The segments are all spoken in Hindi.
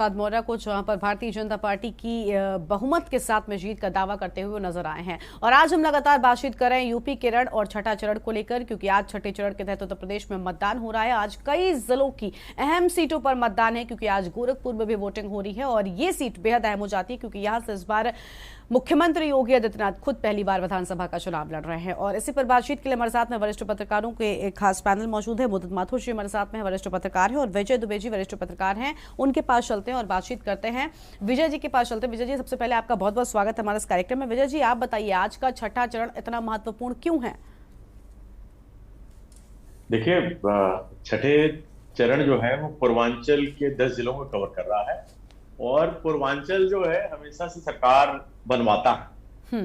मौर्य को जहां पर भारतीय जनता पार्टी की बहुमत के साथ में जीत का दावा करते हुए नजर आए हैं। और आज हम लगातार बातचीत कर रहे हैं यूपी केरल और छठा चरण को लेकर, क्योंकि आज छठे चरण के तहत उत्तर प्रदेश में मतदान हो रहा है। आज कई जिलों की अहम सीटों पर मतदान है, क्योंकि आज गोरखपुर में भी वोटिंग हो रही है और ये सीट बेहद अहम हो जाती है, क्योंकि यहां से इस बार मुख्यमंत्री योगी आदित्यनाथ खुद पहली बार विधानसभा का चुनाव लड़ रहे हैं। और इसी पर बातचीत के लिए हमारे साथ में वरिष्ठ पत्रकारों के एक खास पैनल मौजूद है। मुदत माथुर जी हमारे साथ में वरिष्ठ पत्रकार हैं और विजय दुबे जी वरिष्ठ पत्रकार हैं। उनके पास चलते हैं और बातचीत करते हैं। विजय जी के पास चलते हैं। विजय जी, सबसे पहले आपका बहुत बहुत स्वागत है हमारे इस कार्यक्रम में। विजय जी, आप बताइए आज का छठा चरण इतना महत्वपूर्ण क्यों है? देखिए, छठे चरण जो है वो पूर्वांचल के 10 जिलों को कवर कर रहा है और पूर्वांचल जो है हमेशा से सरकार बनवाता है।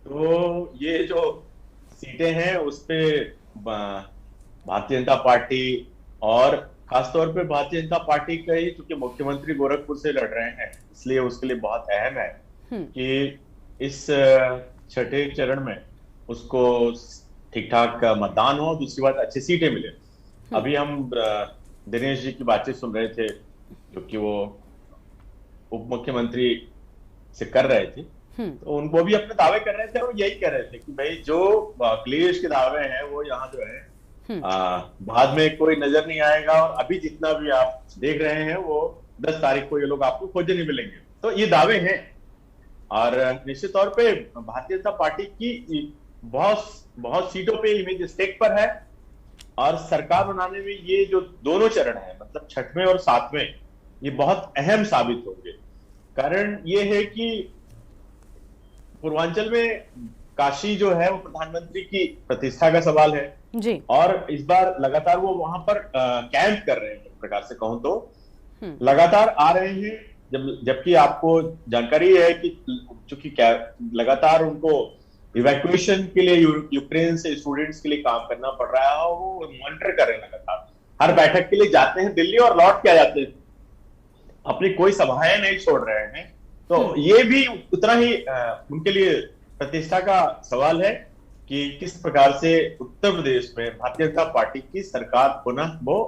तो ये जो सीटें हैं उस पे भारतीय जनता पार्टी और खासतौर पे भारतीय जनता पार्टी का ही, क्योंकि मुख्यमंत्री गोरखपुर से लड़ रहे हैं, इसलिए उसके लिए बहुत अहम है कि इस छठे चरण में उसको ठीक ठाक मतदान हो, दूसरी बात अच्छी सीटें मिले। अभी हम दिनेश जी की बातचीत सुन रहे थे, क्योंकि वो उप मुख्यमंत्री से कर रहे थे, तो उनको भी अपने दावे कर रहे थे और यही कह रहे थे कि भाई जो अखिलेश के दावे हैं वो यहाँ जो है बाद में कोई नजर नहीं आएगा, और अभी जितना भी आप देख रहे हैं वो 10 तारीख को ये लोग आपको खोजने नहीं मिलेंगे। तो ये दावे हैं और निश्चित तौर पे भारतीय जनता पार्टी की बहुत सीटों पे इमेज स्टेक पर है और सरकार बनाने में ये जो दोनों चरण है, मतलब छठवें और सातवें, ये बहुत अहम साबित होंगे। कारण ये है कि पूर्वांचल में काशी जो है वो प्रधानमंत्री की प्रतिष्ठा का सवाल है जी। और इस बार लगातार वो वहां पर कैंप कर रहे हैं, एक प्रकार से कहूं तो लगातार आ रहे हैं। जबकि आपको जानकारी है कि चूंकि लगातार उनको इवैक्यूएशन के लिए यूक्रेन से स्टूडेंट्स के लिए काम करना पड़ रहा है, वो मॉनिटर कर रहे हैं लगातार। हर बैठक के लिए जाते हैं दिल्ली और लौट के आ जाते हैं, अपनी कोई सभाएं नहीं छोड़ रहे हैं। तो ये भी उतना ही उनके लिए प्रतिष्ठा का सवाल है कि किस प्रकार से उत्तर प्रदेश में भारतीय जनता पार्टी की सरकार पुनः वो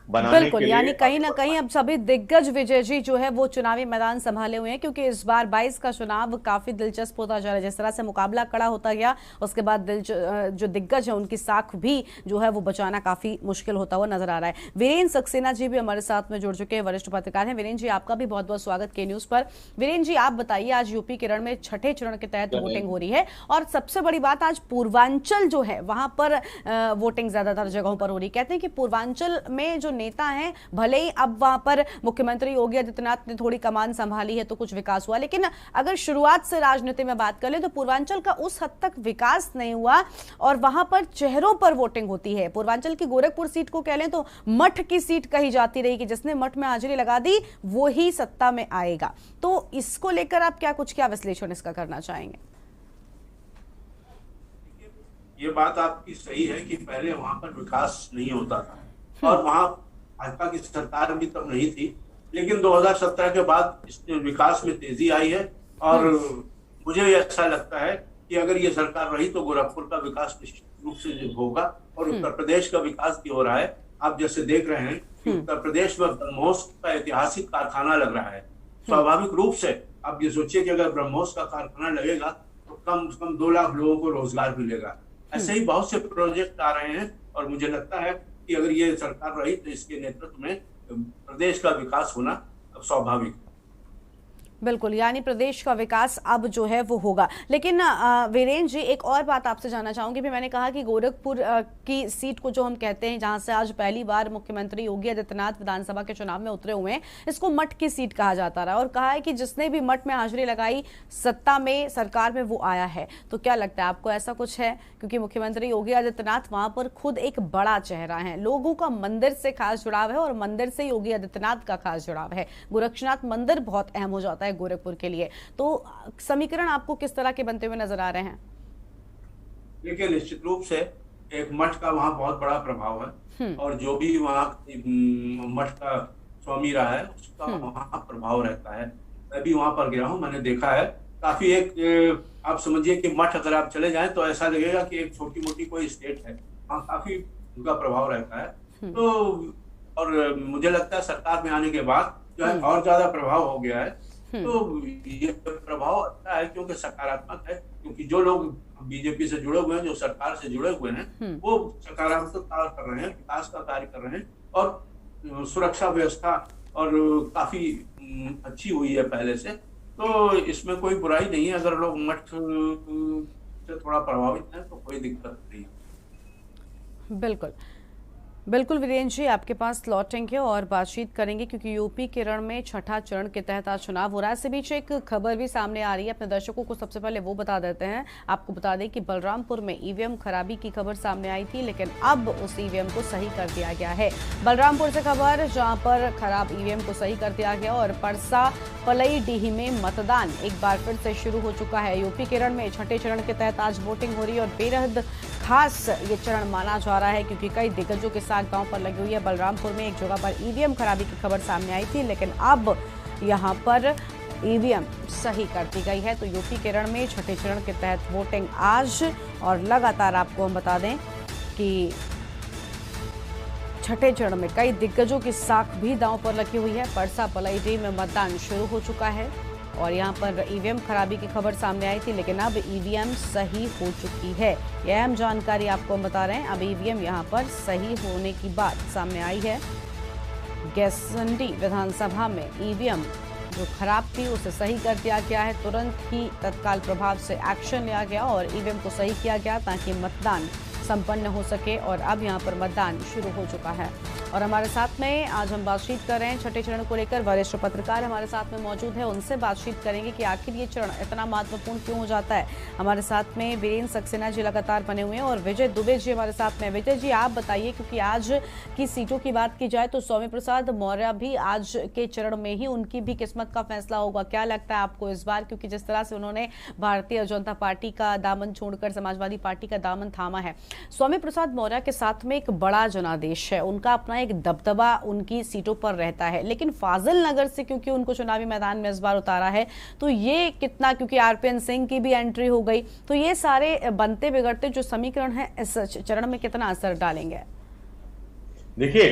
बनाने बिल्कुल, के लिए यानी कहीं ना कहीं अब सभी दिग्गज विजय जी जो है वो चुनावी मैदान संभाले हुए हैं, क्योंकि इस बार 22 का चुनाव काफी दिलचस्प होता जा रहा है। जिस तरह से मुकाबला कड़ा होता गया, उसके बाद जो दिग्गज है उनकी साख भी जो है वो बचाना काफी मुश्किल होता हुआ नजर आ रहा है। वीरेंद्र सक्सेना जी भी हमारे साथ में जुड़ चुके हैं, वरिष्ठ पत्रकार हैं। वीरेंद्र जी, आपका भी बहुत बहुत स्वागत के न्यूज पर। वीरेंद्र जी, आप बताइए, आज यूपी केरल में छठे चरण के तहत वोटिंग हो रही है और सबसे बड़ी बात, आज पूर्वांचल जो है वहां पर वोटिंग ज्यादातर जगहों पर हो रही है। कहते हैं कि पूर्वांचल में जो नेता है, भले ही अब वहां पर मुख्यमंत्री योगी आदित्यनाथ ने थोड़ी कमान संभाली है तो कुछ विकास हुआ, लेकिन अगर शुरुआत से राजनीति में बात कर ले तो पूर्वांचल का उस हद तक विकास नहीं हुआ और वहां पर चेहरों पर वोटिंग होती है। पूर्वांचल की गोरखपुर सीट को कह लें तो मठ की सीट कही जाती रही कि जिसने मठ में हाजिरी लगा दी वो ही सत्ता में आएगा। तो इसको लेकर आप क्या विश्लेषण इसका करना चाहेंगे? ये बात आपकी सही है कि पहले वहां पर विकास नहीं होता था और वहां भाजपा की सरकार भी तब नहीं थी, लेकिन 2017 के बाद इस विकास में तेजी आई है और मुझे ऐसा लगता है कि अगर ये सरकार रही तो गोरखपुर का विकास निश्चित रूप से होगा और उत्तर प्रदेश का विकास भी हो रहा है। आप जैसे देख रहे हैं कि उत्तर प्रदेश में ब्रह्मोस का ऐतिहासिक कारखाना लग रहा है। स्वाभाविक रूप से आप ये सोचिए कि अगर ब्रह्मोस का कारखाना लगेगा तो कम से कम 2 लाख लोगों को रोजगार मिलेगा। ऐसे ही बहुत से प्रोजेक्ट आ रहे हैं और मुझे लगता है कि अगर ये सरकार रही तो इसके नेतृत्व में प्रदेश का विकास होना स्वाभाविक है। बिल्कुल, यानी प्रदेश का विकास अब जो है वो होगा। लेकिन वीरेंद्र जी, एक और बात आपसे जानना चाहूंगी। भी मैंने कहा कि गोरखपुर की सीट को जो हम कहते हैं, जहां से आज पहली बार मुख्यमंत्री योगी आदित्यनाथ विधानसभा के चुनाव में उतरे हुए हैं, इसको मठ की सीट कहा जाता रहा और कहा है कि जिसने भी मठ में हाजिरी लगाई सत्ता में, सरकार में, वो आया है। तो क्या लगता है आपको, ऐसा कुछ है? क्योंकि मुख्यमंत्री योगी आदित्यनाथ वहां पर खुद एक बड़ा चेहरा है, लोगों का मंदिर से खास जुड़ाव है और मंदिर से योगी आदित्यनाथ का खास जुड़ाव है। गोरक्षनाथ मंदिर बहुत अहम हो जाता है गोरखपुर के लिए। तो समीकरण आपको किस तरह के बनते हुए नजर आ रहे हैं? देखिए, निश्चित रूप से एक मठ का वहाँ बहुत बड़ा प्रभाव है और जो भी वहाँ मठ का स्वामी रहा है उसका वहाँ प्रभाव रहता है। मैं भी वहाँ पर गया हूँ, मैंने देखा है काफी एक आप समझिए कि मठ अगर आप चले जाएं तो ऐसा लगेगा कि एक छोटी मोटी कोई स्टेट है, वहाँ काफी उनका प्रभाव रहता है। तो और मुझे लगता है सरकार में आने के बाद जो है और ज्यादा प्रभाव हो गया है। तो ये प्रभाव अच्छा है क्योंकि सकारात्मक है, क्योंकि जो लोग बीजेपी से जुड़े हुए हैं, जो सरकार से जुड़े हुए हैं, वो सकारात्मक कार्य कर रहे हैं, विकास का कार्य कर रहे हैं, और सुरक्षा व्यवस्था और काफी अच्छी हुई है पहले से। तो इसमें कोई बुराई नहीं है, अगर लोग मठ से थोड़ा प्रभावित हैं तो कोई दिक्कत नहीं है। बिल्कुल बिल्कुल वीरेंद्र जी, आपके पास लौटेंगे और बातचीत करेंगे, क्योंकि यूपी के रण में छठा चरण के तहत आज चुनाव हो रहा है। इसी बीच एक खबर भी सामने आ रही है, अपने दर्शकों को सबसे पहले वो बता देते हैं। आपको बता दें कि बलरामपुर में ईवीएम खराबी की खबर सामने आई थी, लेकिन अब उस ईवीएम को सही कर दिया गया है। बलरामपुर से खबर, जहां पर खराब ईवीएम को सही कर दिया गया और परसा पलईडीह में मतदान एक बार फिर से शुरू हो चुका है। यूपी के रण में छठे चरण के तहत आज वोटिंग हो रही है और बेहद खास ये चरण माना जा रहा है, क्योंकि कई दिग्गजों के साथ दांव पर लगी हुई है। बलरामपुर में एक जगह पर ईवीएम खराबी की खबर सामने आई थी, लेकिन अब यहां पर ईवीएम सही कर दी गई है। तो यूपी के रण में छठे चरण के तहत वोटिंग आज, और लगातार आपको हम बता दें कि छठे चरण में कई दिग्गजों की साख भी दांव पर लगी हुई है। परसा पलईडीह में मतदान शुरू हो चुका है और यहां पर ईवीएम खराबी की खबर सामने आई थी, लेकिन अब ईवीएम सही हो चुकी है। यह अहम जानकारी आपको हम बता रहे हैं। अब ईवीएम यहां पर सही होने की बात सामने आई है। गैसंडी विधानसभा में ईवीएम जो खराब थी उसे सही कर दिया गया है। तुरंत ही तत्काल प्रभाव से एक्शन लिया गया और ईवीएम को सही किया गया ताकि मतदान संपन्न हो सके, और अब यहां पर मतदान शुरू हो चुका है। और हमारे साथ में आज हम बातचीत कर रहे हैं छठे चरण को लेकर। वरिष्ठ पत्रकार हमारे साथ में मौजूद है, उनसे बातचीत करेंगे कि आखिर ये चरण इतना महत्वपूर्ण क्यों हो जाता है। हमारे साथ में वीरेंद्र सक्सेना जी लगातार बने हुए हैं और विजय दुबे जी हमारे साथ में। विजय जी, आप बताइए, क्योंकि आज की सीटों की बात की जाए तो स्वामी प्रसाद मौर्य भी आज के चरण में ही उनकी भी किस्मत का फैसला होगा। क्या लगता है आपको इस बार, क्योंकि जिस तरह से उन्होंने भारतीय जनता पार्टी का दामन छोड़कर समाजवादी पार्टी का दामन थामा है। स्वामी प्रसाद मौर्य के साथ में एक बड़ा जनादेश है, उनका अपना एक दबदबा उनकी सीटों पर रहता है, लेकिन फाजिल नगर से क्योंकि उनको चुनावी मैदान में इस बार उतारा है, तो ये कितना, क्योंकि आरपीएन सिंह की भी एंट्री हो गई, तो ये सारे बनते बिगड़ते जो समीकरण है इस चरण में कितना असर डालेंगे? देखिए,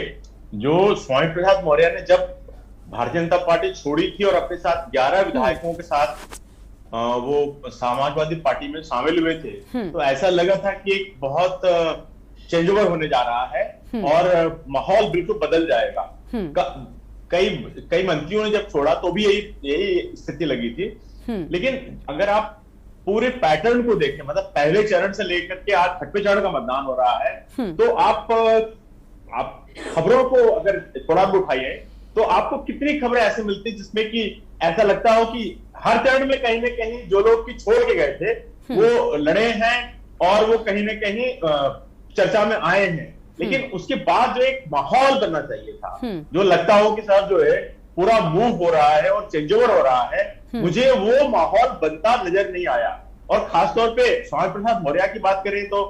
जो स्वामी प्रसाद मौर्य ने जब भारतीय जनता पार्टी छोड़ी थी और अपने साथ 11 विधायकों के साथ वो समाजवादी पार्टी में शामिल हुए थे, तो ऐसा लगा था कि एक बहुत चेंज ओवर होने जा रहा है और माहौल बिल्कुल बदल जाएगा। कई मंत्रियों ने जब छोड़ा तो भी यही स्थिति लगी थी। लेकिन अगर आप पूरे पैटर्न को देखें, मतलब पहले चरण से लेकर के आज छठवें चरण का मतदान हो रहा है, तो आप खबरों को अगर थोड़ा भी उठाइए तो आपको कितनी खबरें ऐसे मिलती जिसमें कि ऐसा लगता हो कि हर चरण में कहीं ना कहीं जो लोग की छोड़ के गए थे वो लड़े हैं और वो कहीं ना कहीं चर्चा में आए हैं। लेकिन उसके बाद जो एक माहौल बनना चाहिए था, जो लगता हो कि साहब जो है पूरा मूव हो रहा है और चेंज ओवर हो रहा है, मुझे वो माहौल बनता नजर नहीं आया। और खासतौर पे स्वामी प्रसाद मौर्य की बात करें तो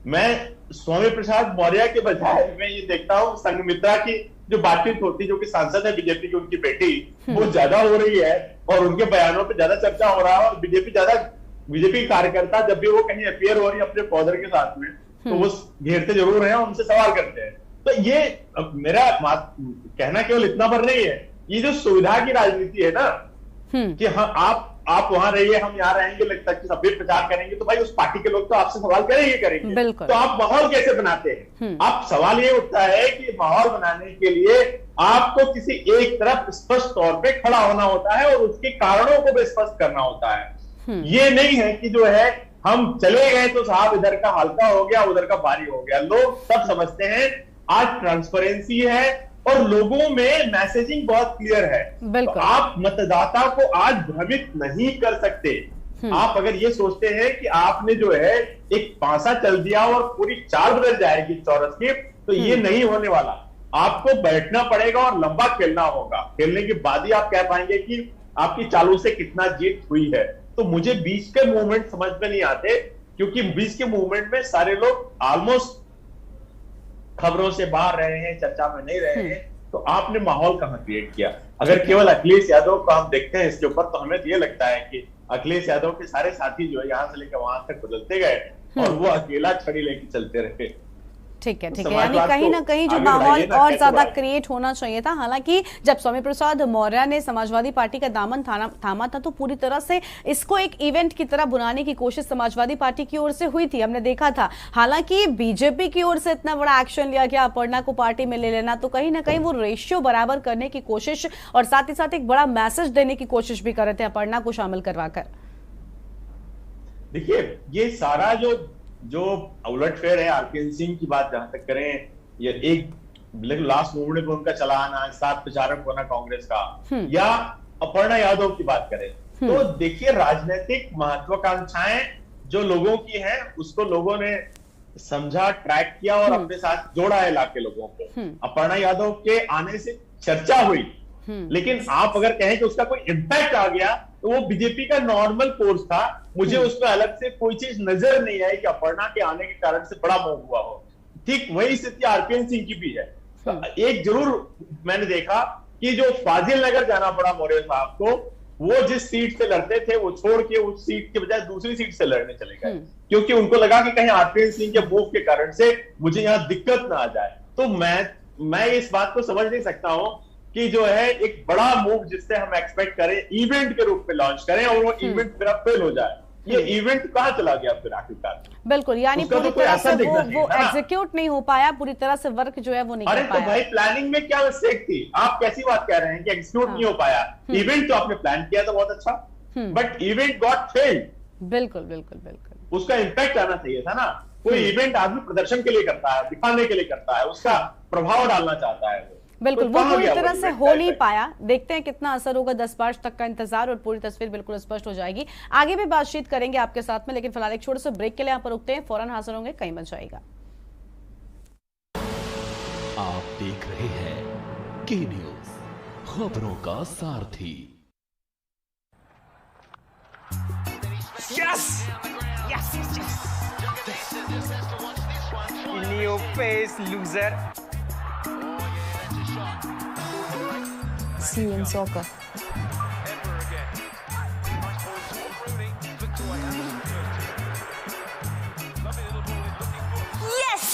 मैं स्वामी प्रसाद मौर्य के बजाय मैं ये देखता हूँ संघमित्रा की जो बातचीत होती, जो कि सांसद है बीजेपी की, उनकी बेटी, वो ज्यादा हो रही है और उनके बयानों पे ज्यादा चर्चा हो रहा है। और बीजेपी कार्यकर्ता जब भी वो कहीं अपीयर हो रही है अपने पौधर के साथ में, तो वो घेरते जरूर हैं और उनसे सवाल करते हैं। तो ये मेरा कहना केवल इतना पर नहीं है, ये जो सुविधा की राजनीति है ना, कि हाँ आप वहां रहिए, हम यहाँ रहेंगे, लगता है कि सब भी प्रचार करेंगे, तो भाई उस पार्टी के लोग तो आपसे सवाल करेंगे। तो आप माहौल कैसे बनाते हैं? आप सवाल ये उठता है कि माहौल बनाने के लिए आपको किसी एक तरफ स्पष्ट तौर पे खड़ा होना होता है और उसके कारणों को भी स्पष्ट करना होता है। ये नहीं है कि जो है हम चले गए तो साहब इधर का हल्का हो गया, उधर का भारी हो गया। लोग सब समझते हैं आज ट्रांसपेरेंसी है और लोगों में मैसेजिंग बहुत क्लियर है, तो आप मतदाता को आज भ्रमित नहीं कर सकते। आप अगर ये सोचते हैं कि आपने जो है एक पासा चल दिया और पूरी चाल बदल जाएगी चौरस की, तो ये नहीं होने वाला। आपको बैठना पड़ेगा और लंबा खेलना होगा। खेलने के बाद ही आप कह पाएंगे कि आपकी चालों से कितना जीत हुई है। तो मुझे बीच के मूवमेंट समझ में नहीं आते, क्योंकि बीच के मूवमेंट में सारे लोग ऑलमोस्ट खबरों से बाहर रहे हैं, चर्चा में नहीं रहे हैं। तो आपने माहौल कहां क्रिएट किया? अगर केवल अखिलेश यादव को हम देखते हैं इसके ऊपर, तो हमें ये लगता है कि अखिलेश यादव के सारे साथी जो है यहां से लेकर वहां तक बदलते गए और वो अकेला छड़ी लेके चलते रहे। ठीक है, तो ठीक है, यानी समाजवाद कहीं को ना कहीं जो आगे माहौल बढ़ाइए ना, और कैसे ज्यादा बढ़ाएं? क्रिएट होना चाहिए था। हालांकि जब स्वामी प्रसाद मौर्य ने समाजवादी पार्टी का दामन थामा था तो पूरी तरह से इसको एक इवेंट की तरह बुलाने की कोशिश समाजवादी पार्टी की ओर से हुई थी, हमने देखा था। हालांकि बीजेपी की ओर से इतना बड़ा एक्शन लिया गया अपर्णा को पार्टी में ले लेना, तो कहीं ना कहीं वो रेशियो बराबर करने की कोशिश और साथ ही साथ एक बड़ा मैसेज देने की कोशिश भी कर रहे थे अपर्णा को शामिल करवाकर। देखिए, ये सारा जो उलटफेर है, आरपीएन सिंह की बात जहां तक करें, ये एक लास्ट मोमेंट पे उनका चला आना, साथ प्रचारक होना कांग्रेस का, या अपर्णा यादव की बात करें, तो देखिए राजनीतिक महत्वाकांक्षाएं जो लोगों की हैं उसको लोगों ने समझा, ट्रैक किया और अपने साथ जोड़ा है इलाके लोगों को। अपर्णा यादव के आने से चर्चा हुई, लेकिन आप अगर कहें कि उसका कोई इम्पैक्ट आ गया तो वो बीजेपी का नॉर्मल कोर्स था। मुझे उसमें अलग से कोई चीज नजर नहीं आई कि अपर्णा के आने के कारण से बड़ा मूव हुआ हो। ठीक वही स्थिति आरपीएन सिंह की भी है। एक जरूर मैंने देखा कि जो फाजिल नगर जाना पड़ा मौर्य साहब को, वो जिस सीट से लड़ते थे वो छोड़ के उस सीट के बजाय दूसरी सीट से लड़ने चले गए, क्योंकि उनको लगा कि कहीं आरपीएन सिंह के मूव के कारण से मुझे यहां दिक्कत ना आ जाए। तो मैं इस बात को समझ नहीं सकता हूं कि जो है एक बड़ा मूव जिससे हम एक्सपेक्ट करें इवेंट के रूप में लॉन्च करें और वो इवेंट फिर फेल हो जाए। ये इवेंट कहां चला गया फिर आखिरकार? बिल्कुल, यानी पूरी तरह से वो एग्जीक्यूट नहीं हो पाया, पूरी तरह से वर्क जो है वो नहीं कर पाया। अरे तो भाई प्लानिंग में क्या मिस्टेक थी? आप कैसी बात कह रहे हैं कि एग्जीक्यूट नहीं हो पाया? इवेंट तो आपने प्लान किया था बहुत अच्छा, बट इवेंट गॉट फेल्ड। बिल्कुल बिल्कुल बिल्कुल, उसका इम्पैक्ट आना चाहिए था ना। कोई इवेंट आदमी प्रदर्शन के लिए करता है, दिखाने के लिए करता है, उसका प्रभाव डालना चाहता है। बिल्कुल, वो पूरी तरह से हो नहीं पाया। देखते हैं कितना असर होगा, 10 मार्च तक का इंतजार और पूरी तस्वीर बिल्कुल स्पष्ट हो जाएगी। आगे भी बातचीत करेंगे आपके साथ में, लेकिन फिलहाल एक छोटे से ब्रेक के लिए यहाँ पर रुकते हैं, फौरन हाजिर होंगे, कहीं मत जाएगा। आप देख रहे हैं के न्यूज, खबरों का सारथी। Yes! Yes, yes, yes! In your face, loser. See you in soccer. Yes!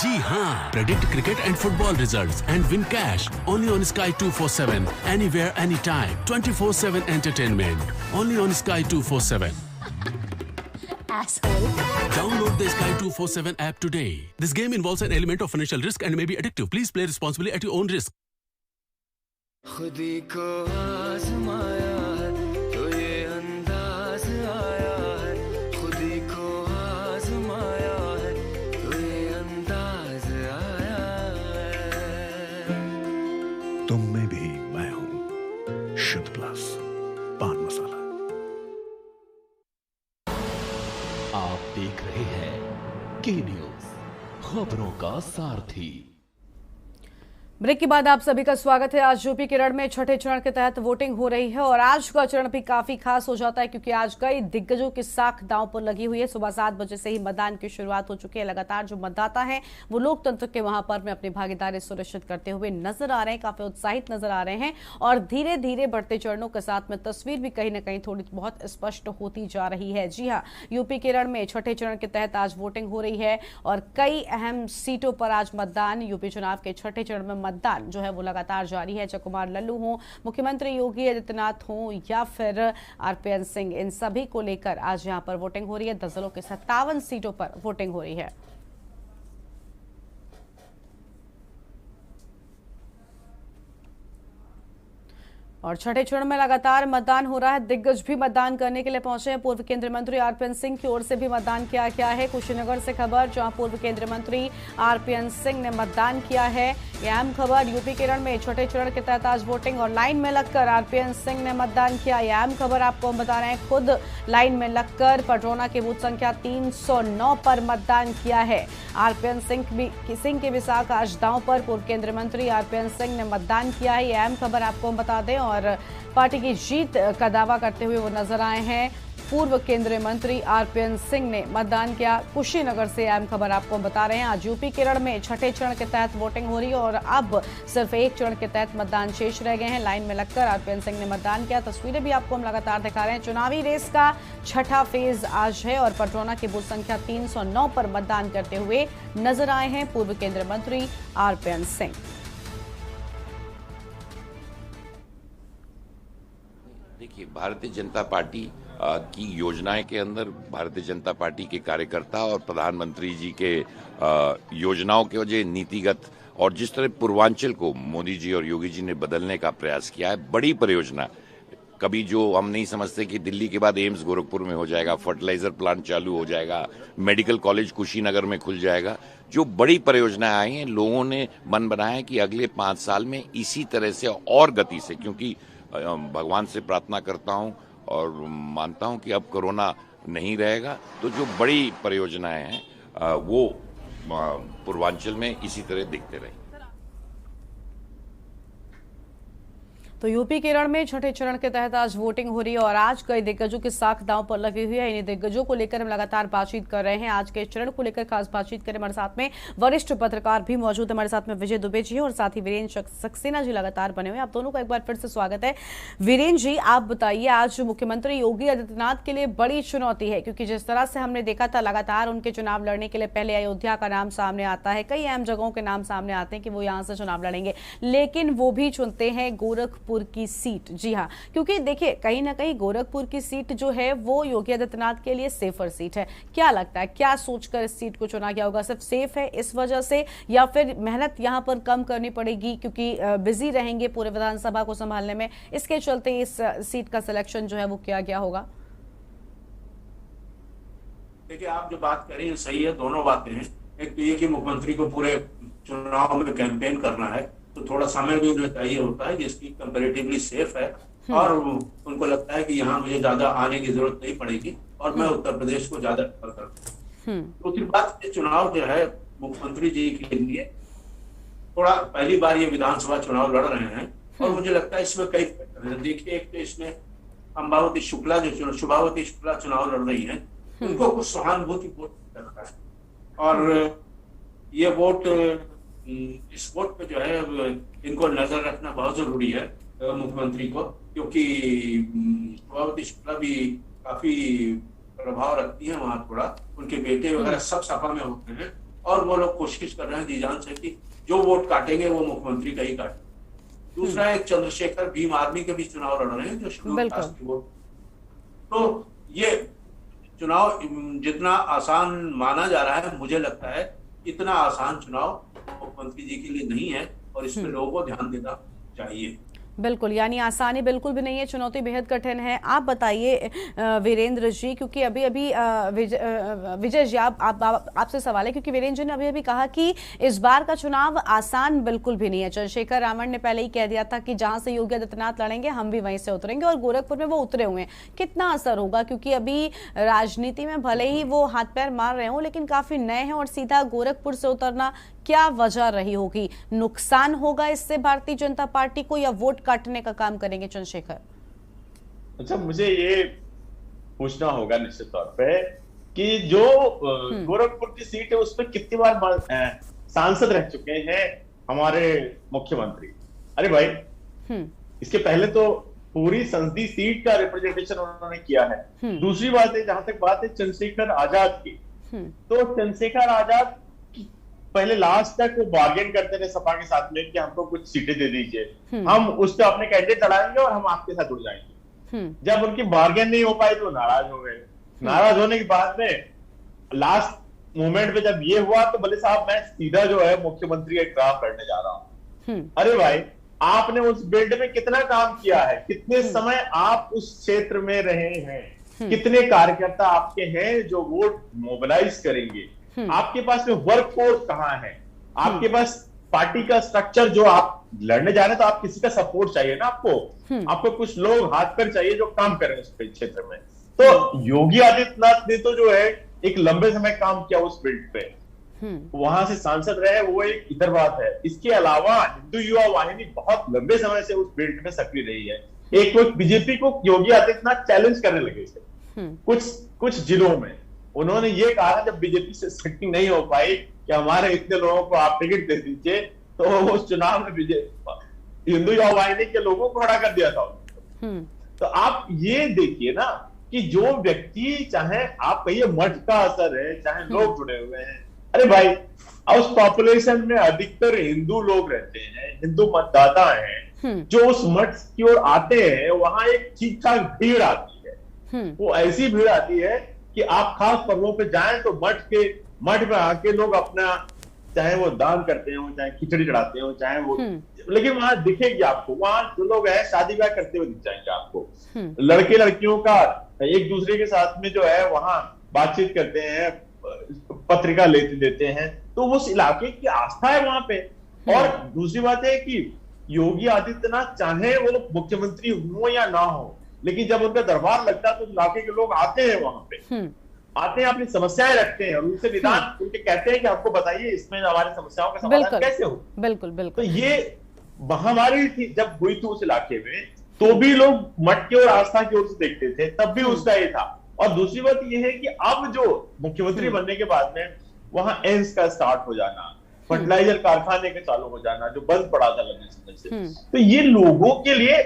जी हाँ, predict cricket and football results and win cash only on Sky 247, anywhere, anytime, 24/7 entertainment, only on Sky 247. Asshole. Download the Sky 247 app today. This game involves an element of financial risk and may be addictive. Please play responsibly at your own risk. खुदी को आजमाया है तो ये अंदाज आया है, खुदी को आजमाया है तो ये अंदाज आया है। तुम में भी मैं हूं, शुद्ध प्लस पान मसाला। आप देख रहे हैं के न्यूज, खबरों का सारथी। ब्रेक के बाद आप सभी का स्वागत है। आज यूपी केरल में छठे चरण के तहत वोटिंग हो रही है और आज का चरण भी काफी खास हो जाता है, क्योंकि आज कई दिग्गजों की साख दांव पर लगी हुई है। सुबह 7 बजे से ही मतदान की शुरुआत हो चुकी है। लगातार जो मतदाता हैं वो लोकतंत्र के महापर्व में अपनी भागीदारी सुनिश्चित करते हुए नजर आ रहे हैं, काफी उत्साहित नजर आ रहे हैं और धीरे धीरे बढ़ते चरणों के साथ में तस्वीर भी कहीं ना कहीं थोड़ी बहुत स्पष्ट होती जा रही है। जी हाँ, यूपी केरल में छठे चरण के तहत आज वोटिंग हो रही है और कई अहम सीटों पर आज मतदान, यूपी चुनाव के छठे चरण में मतदान जो है वो लगातार जारी है। कुमार लल्लू हो, मुख्यमंत्री योगी आदित्यनाथ हो या फिर आरपीएन सिंह, इन सभी को लेकर आज यहां पर वोटिंग हो रही है। 10 जिलों के 57 सीटों पर वोटिंग हो रही है। और छठे चरण में लगातार मतदान हो रहा है। दिग्गज भी मतदान करने के लिए पहुंचे हैं। पूर्व केंद्रीय मंत्री आरपीएन सिंह की ओर से भी मतदान किया गया है। कुशीनगर से खबर, जहां पूर्व केंद्रीय मंत्री आरपीएन सिंह ने मतदान किया है। यह अहम खबर, यूपी केरल में छठे चरण के तहत आज वोटिंग और लाइन में लगकर आरपीएन सिंह ने मतदान किया। यह अहम खबर आपको हम बता रहे हैं, खुद लाइन में लगकर पटरौना की बूथ संख्या 309 पर मतदान किया है। आरपीएन सिंह के विशाख आज दांव पर पूर्व केंद्रीय मंत्री आरपीएन सिंह ने मतदान किया है। यह अहम खबर आपको हम बता दें और पार्टी की जीत का दावा करते हुए वो नजर आए हैं। पूर्व केंद्रीय मंत्री आरपीएन सिंह ने मतदान किया। कुशीनगर से अहम खबर आपको बता रहे हैं। आज यूपी केरल में छठे चरण के तहत वोटिंग हो रही है और अब सिर्फ एक चरण के तहत मतदान शेष रह गए हैं। लाइन में लगकर आरपीएन सिंह ने मतदान किया। तस्वीरें भी आपको हम लगातार दिखा रहे हैं। चुनावी रेस का छठा फेज आज है और पटरौना की बूथ संख्या 309 पर मतदान करते हुए नजर आए हैं पूर्व केंद्रीय मंत्री आरपीएन सिंह। देखिए, भारतीय जनता पार्टी की योजनाएं के अंदर भारतीय जनता पार्टी के कार्यकर्ता और प्रधानमंत्री जी के योजनाओं के वजह नीतिगत और जिस तरह पूर्वांचल को मोदी जी और योगी जी ने बदलने का प्रयास किया है, बड़ी परियोजना। कभी जो हम नहीं समझते कि दिल्ली के बाद एम्स गोरखपुर में हो जाएगा, फर्टिलाइजर प्लांट चालू हो जाएगा, मेडिकल कॉलेज कुशीनगर में खुल जाएगा, जो बड़ी परियोजनाएं आई हैं, लोगों ने मन बनाया है कि अगले 5 साल में इसी तरह से और गति से, क्योंकि भगवान से प्रार्थना करता हूं और मानता हूं कि अब कोरोना नहीं रहेगा, तो जो बड़ी परियोजनाएं हैं वो पूर्वांचल में इसी तरह दिखते रहे। तो यूपी केरल में छठे चरण के तहत आज वोटिंग हो रही है और आज कई दिग्गजों की साख दांव पर लगी हुई है। इन्हीं दिग्गजों को लेकर हम लगातार बातचीत कर रहे हैं। आज के चरण को लेकर खास बातचीत करें, हमारे साथ में वरिष्ठ पत्रकार भी मौजूद है। हमारे साथ में विजय दुबे जी और साथ ही वीरेंद्र सक्सेना जी लगातार बने हुए हैं। आप दोनों का एक बार फिर से स्वागत है। वीरेंद्र जी, आप बताइए, आज मुख्यमंत्री योगी आदित्यनाथ के लिए बड़ी चुनौती है, क्योंकि जिस तरह से हमने देखा था लगातार उनके चुनाव लड़ने के लिए पहले अयोध्या का नाम सामने आता है, कई अहम जगहों के नाम सामने आते हैं कि वो यहाँ से चुनाव लड़ेंगे, लेकिन वो भी चुनते हैं गोरखपुर की सीट। जी हाँ, क्योंकि देखिए कहीं ना कहीं गोरखपुर की सीट जो है वो योगी आदित्यनाथ के लिए सेफर सीट है। क्या लगता है, क्या सोचकर इस सीट को चुना गया होगा? सिर्फ सेफ है इस वजह से, या फिर मेहनत यहाँ पर कम करनी पड़ेगी क्योंकि बिजी रहेंगे पूरे विधानसभा को संभालने में, इसके चलते इस सीट का सिलेक्शन जो है वो किया गया होगा? देखिए, आप जो बात कर रही हैं सही है, दोनों बातें हैं। एक तो ये कि मुख्यमंत्री को पूरे चुनाव में कैंपेन करना है, तो थोड़ा समय भी उन्हें चाहिए होता है, जिसकी कंपैरेटिवली सेफ है और उनको लगता है कि यहाँ मुझे ज्यादा आने की जरूरत नहीं पड़ेगी और मैं उत्तर प्रदेश को ज्यादा प्रेफर करता हूँ। दूसरी बात, चुनाव जो है मुख्यमंत्री जी के लिए थोड़ा पहली बार ये विधानसभा चुनाव लड़ रहे हैं और मुझे लगता है इसमें कई फैक्टर हैं। देखिए, एक तो इसमें शुभावती शुक्ला चुनाव लड़ रही है, उनको कुछ सहानुभूति वोट करता है और ये वोट, इस वोट पे जो है इनको नजर रखना बहुत जरूरी है मुख्यमंत्री को, क्योंकि शुभावती शुक्ला भी काफी प्रभाव रखती है वहां, थोड़ा उनके बेटे वगैरह सब सपा में होते हैं और वो लोग कोशिश कर रहे हैं जी जान से कि जो वोट काटेंगे वो मुख्यमंत्री का ही काटेंगे। दूसरा, एक चंद्रशेखर भीम आर्मी के भी चुनाव लड़ रहे हैं जो शेड्यूल कास्ट की वोट। तो ये चुनाव जितना आसान माना जा रहा है, मुझे लगता है इतना आसान चुनाव मुख्यमंत्री जी के लिए नहीं है और इसमें लोगों को ध्यान देना चाहिए। बिल्कुल, यानी आसानी बिल्कुल भी नहीं है, चुनौती बेहद कठिन है। आप बताइए वीरेंद्र जी, क्योंकि अभी अभी विजय जी आपसे सवाल है, क्योंकि वीरेंद्र जी ने अभी अभी कहा कि इस बार का चुनाव आसान बिल्कुल भी नहीं है। चंद्रशेखर रावण ने पहले ही कह दिया था कि जहां से योगी आदित्यनाथ लड़ेंगे हम भी वहीं से उतरेंगे और गोरखपुर में वो उतरे हुए हैं। कितना असर होगा, क्योंकि अभी राजनीति में भले ही वो हाथ पैर मार रहे हो लेकिन काफी नए हैं और सीधा गोरखपुर से उतरना क्या वजह रही होगी? नुकसान होगा इससे भारतीय जनता पार्टी को या वोट काटने का काम करेंगे चंद्रशेखर? अच्छा, मुझे ये पूछना होगा निश्चित तौर पे कि जो गोरखपुर की सीट है उस पर कितनी बार सांसद रह चुके हैं हमारे मुख्यमंत्री? अरे भाई, इसके पहले तो पूरी संसदीय सीट का रिप्रेजेंटेशन उन्होंने किया है। दूसरी बात है, जहां तक बात है चंद्रशेखर आजाद की, तो चंद्रशेखर आजाद पहले लास्ट तक वो बार्गेन करते रहे सपा के साथ में कि हमको कुछ सीटें दे दीजिए, हम उस पर अपने कैंडिडेट लड़ाएंगे और हम आपके साथ जुड़ जाएंगे। जब उनकी बार्गेन नहीं हो पाई तो नाराज हो गए। नाराज होने के बाद में लास्ट मोमेंट पे जब ये हुआ तो बोले साहब मैं सीधा जो है मुख्यमंत्री के खिलाफ लड़ने जा रहा हूं। अरे भाई, आपने उस बेल्ट में कितना काम किया है, कितने समय आप उस क्षेत्र में रहे हैं, कितने कार्यकर्ता आपके हैं जो वोट मोबिलाइज करेंगे, आपके पास में वर्क फोर्स कहाँ है, आपके पास पार्टी का स्ट्रक्चर, जो आप लड़ने जा रहे हैं तो आप किसी का सपोर्ट चाहिए ना, आपको कुछ लोग हाथ पर चाहिए जो काम करें उस क्षेत्र में। तो योगी आदित्यनाथ ने तो जो है एक लंबे समय काम किया उस बेल्ट पे, वहां से सांसद रहे, वो एक इधर बात है। इसके अलावा हिंदू युवा वाहिनी बहुत लंबे समय से उस बेल्ट में सक्रिय रही है। एक बीजेपी को योगी आदित्यनाथ चैलेंज करने लगे थे कुछ जिलों में उन्होंने ये कहा, जब बीजेपी से सेटिंग नहीं हो पाई कि हमारे इतने लोगों को आप टिकट दे दीजिए, तो उस चुनाव में हिंदू युवा वाहिनी के लोगों को खड़ा कर दिया था। तो आप ये देखिए ना कि जो व्यक्ति, चाहे आप कहिए मठ का असर है, चाहे लोग जुड़े हुए हैं, अरे भाई उस पॉपुलेशन में अधिकतर हिंदू लोग रहते हैं, हिंदू मतदाता हैं, जो उस मठ की ओर आते हैं, वहां एक ठीक ठाक भीड़ आती है। वो ऐसी भीड़ आती है कि आप खास पर्वों पे जाएं तो मठ में आके लोग अपना, चाहे वो दान करते हो, चाहे खिचड़ी चढ़ाते हो, चाहे वो, लेकिन वहां दिखेगी आपको, वहां जो लोग हैं शादी ब्याह करते हुए दिख जाएंगे आपको। लड़के लड़कियों का एक दूसरे के साथ में जो है वहां बातचीत करते हैं, पत्रिका लेते हैं, तो उस इलाके की आस्था है वहां पे। और दूसरी बात है कि योगी आदित्यनाथ चाहे वो मुख्यमंत्री हो या ना हो, लेकिन जब उनका दरबार लगता है तो इलाके के लोग आते हैं, वहां पे आते हैं, अपनी समस्याएं रखते हैं और उनसे निदान उनके कहते हैं कि आपको बताइए इसमें हमारी समस्याओं का समाधान कैसे हो। बिल्कुल बिल्कुल। तो ये महामारी थी जब हुई थी उस इलाके में, तो भी लोग मठ की ओर, आस्था की ओर से देखते थे, तब भी उसका ये था। और दूसरी बात यह है कि अब जो मुख्यमंत्री बनने के बाद में वहां एम्स का स्टार्ट हो जाना, फर्टिलाइजर कारखाने के चालू हो जाना जो बंद पड़ा था लंबे समय से, तो ये लोगों के लिए,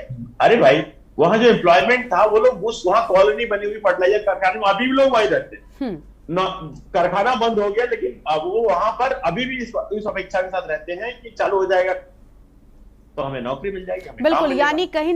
अरे भाई वहां जो एम्प्लॉयमेंट था, वो लोग उस वहां कॉलोनी बनी हुई फर्टिलाइजर कारखाने में अभी भी लोग वहीं रहते हैं। कारखाना बंद हो गया, लेकिन अब वो वहां पर अभी भी इस अपेक्षा के साथ रहते हैं कि चालू हो जाएगा तो हमें नौकरी मिल जाएगी, हमें बिल्कुल। यानी कहीं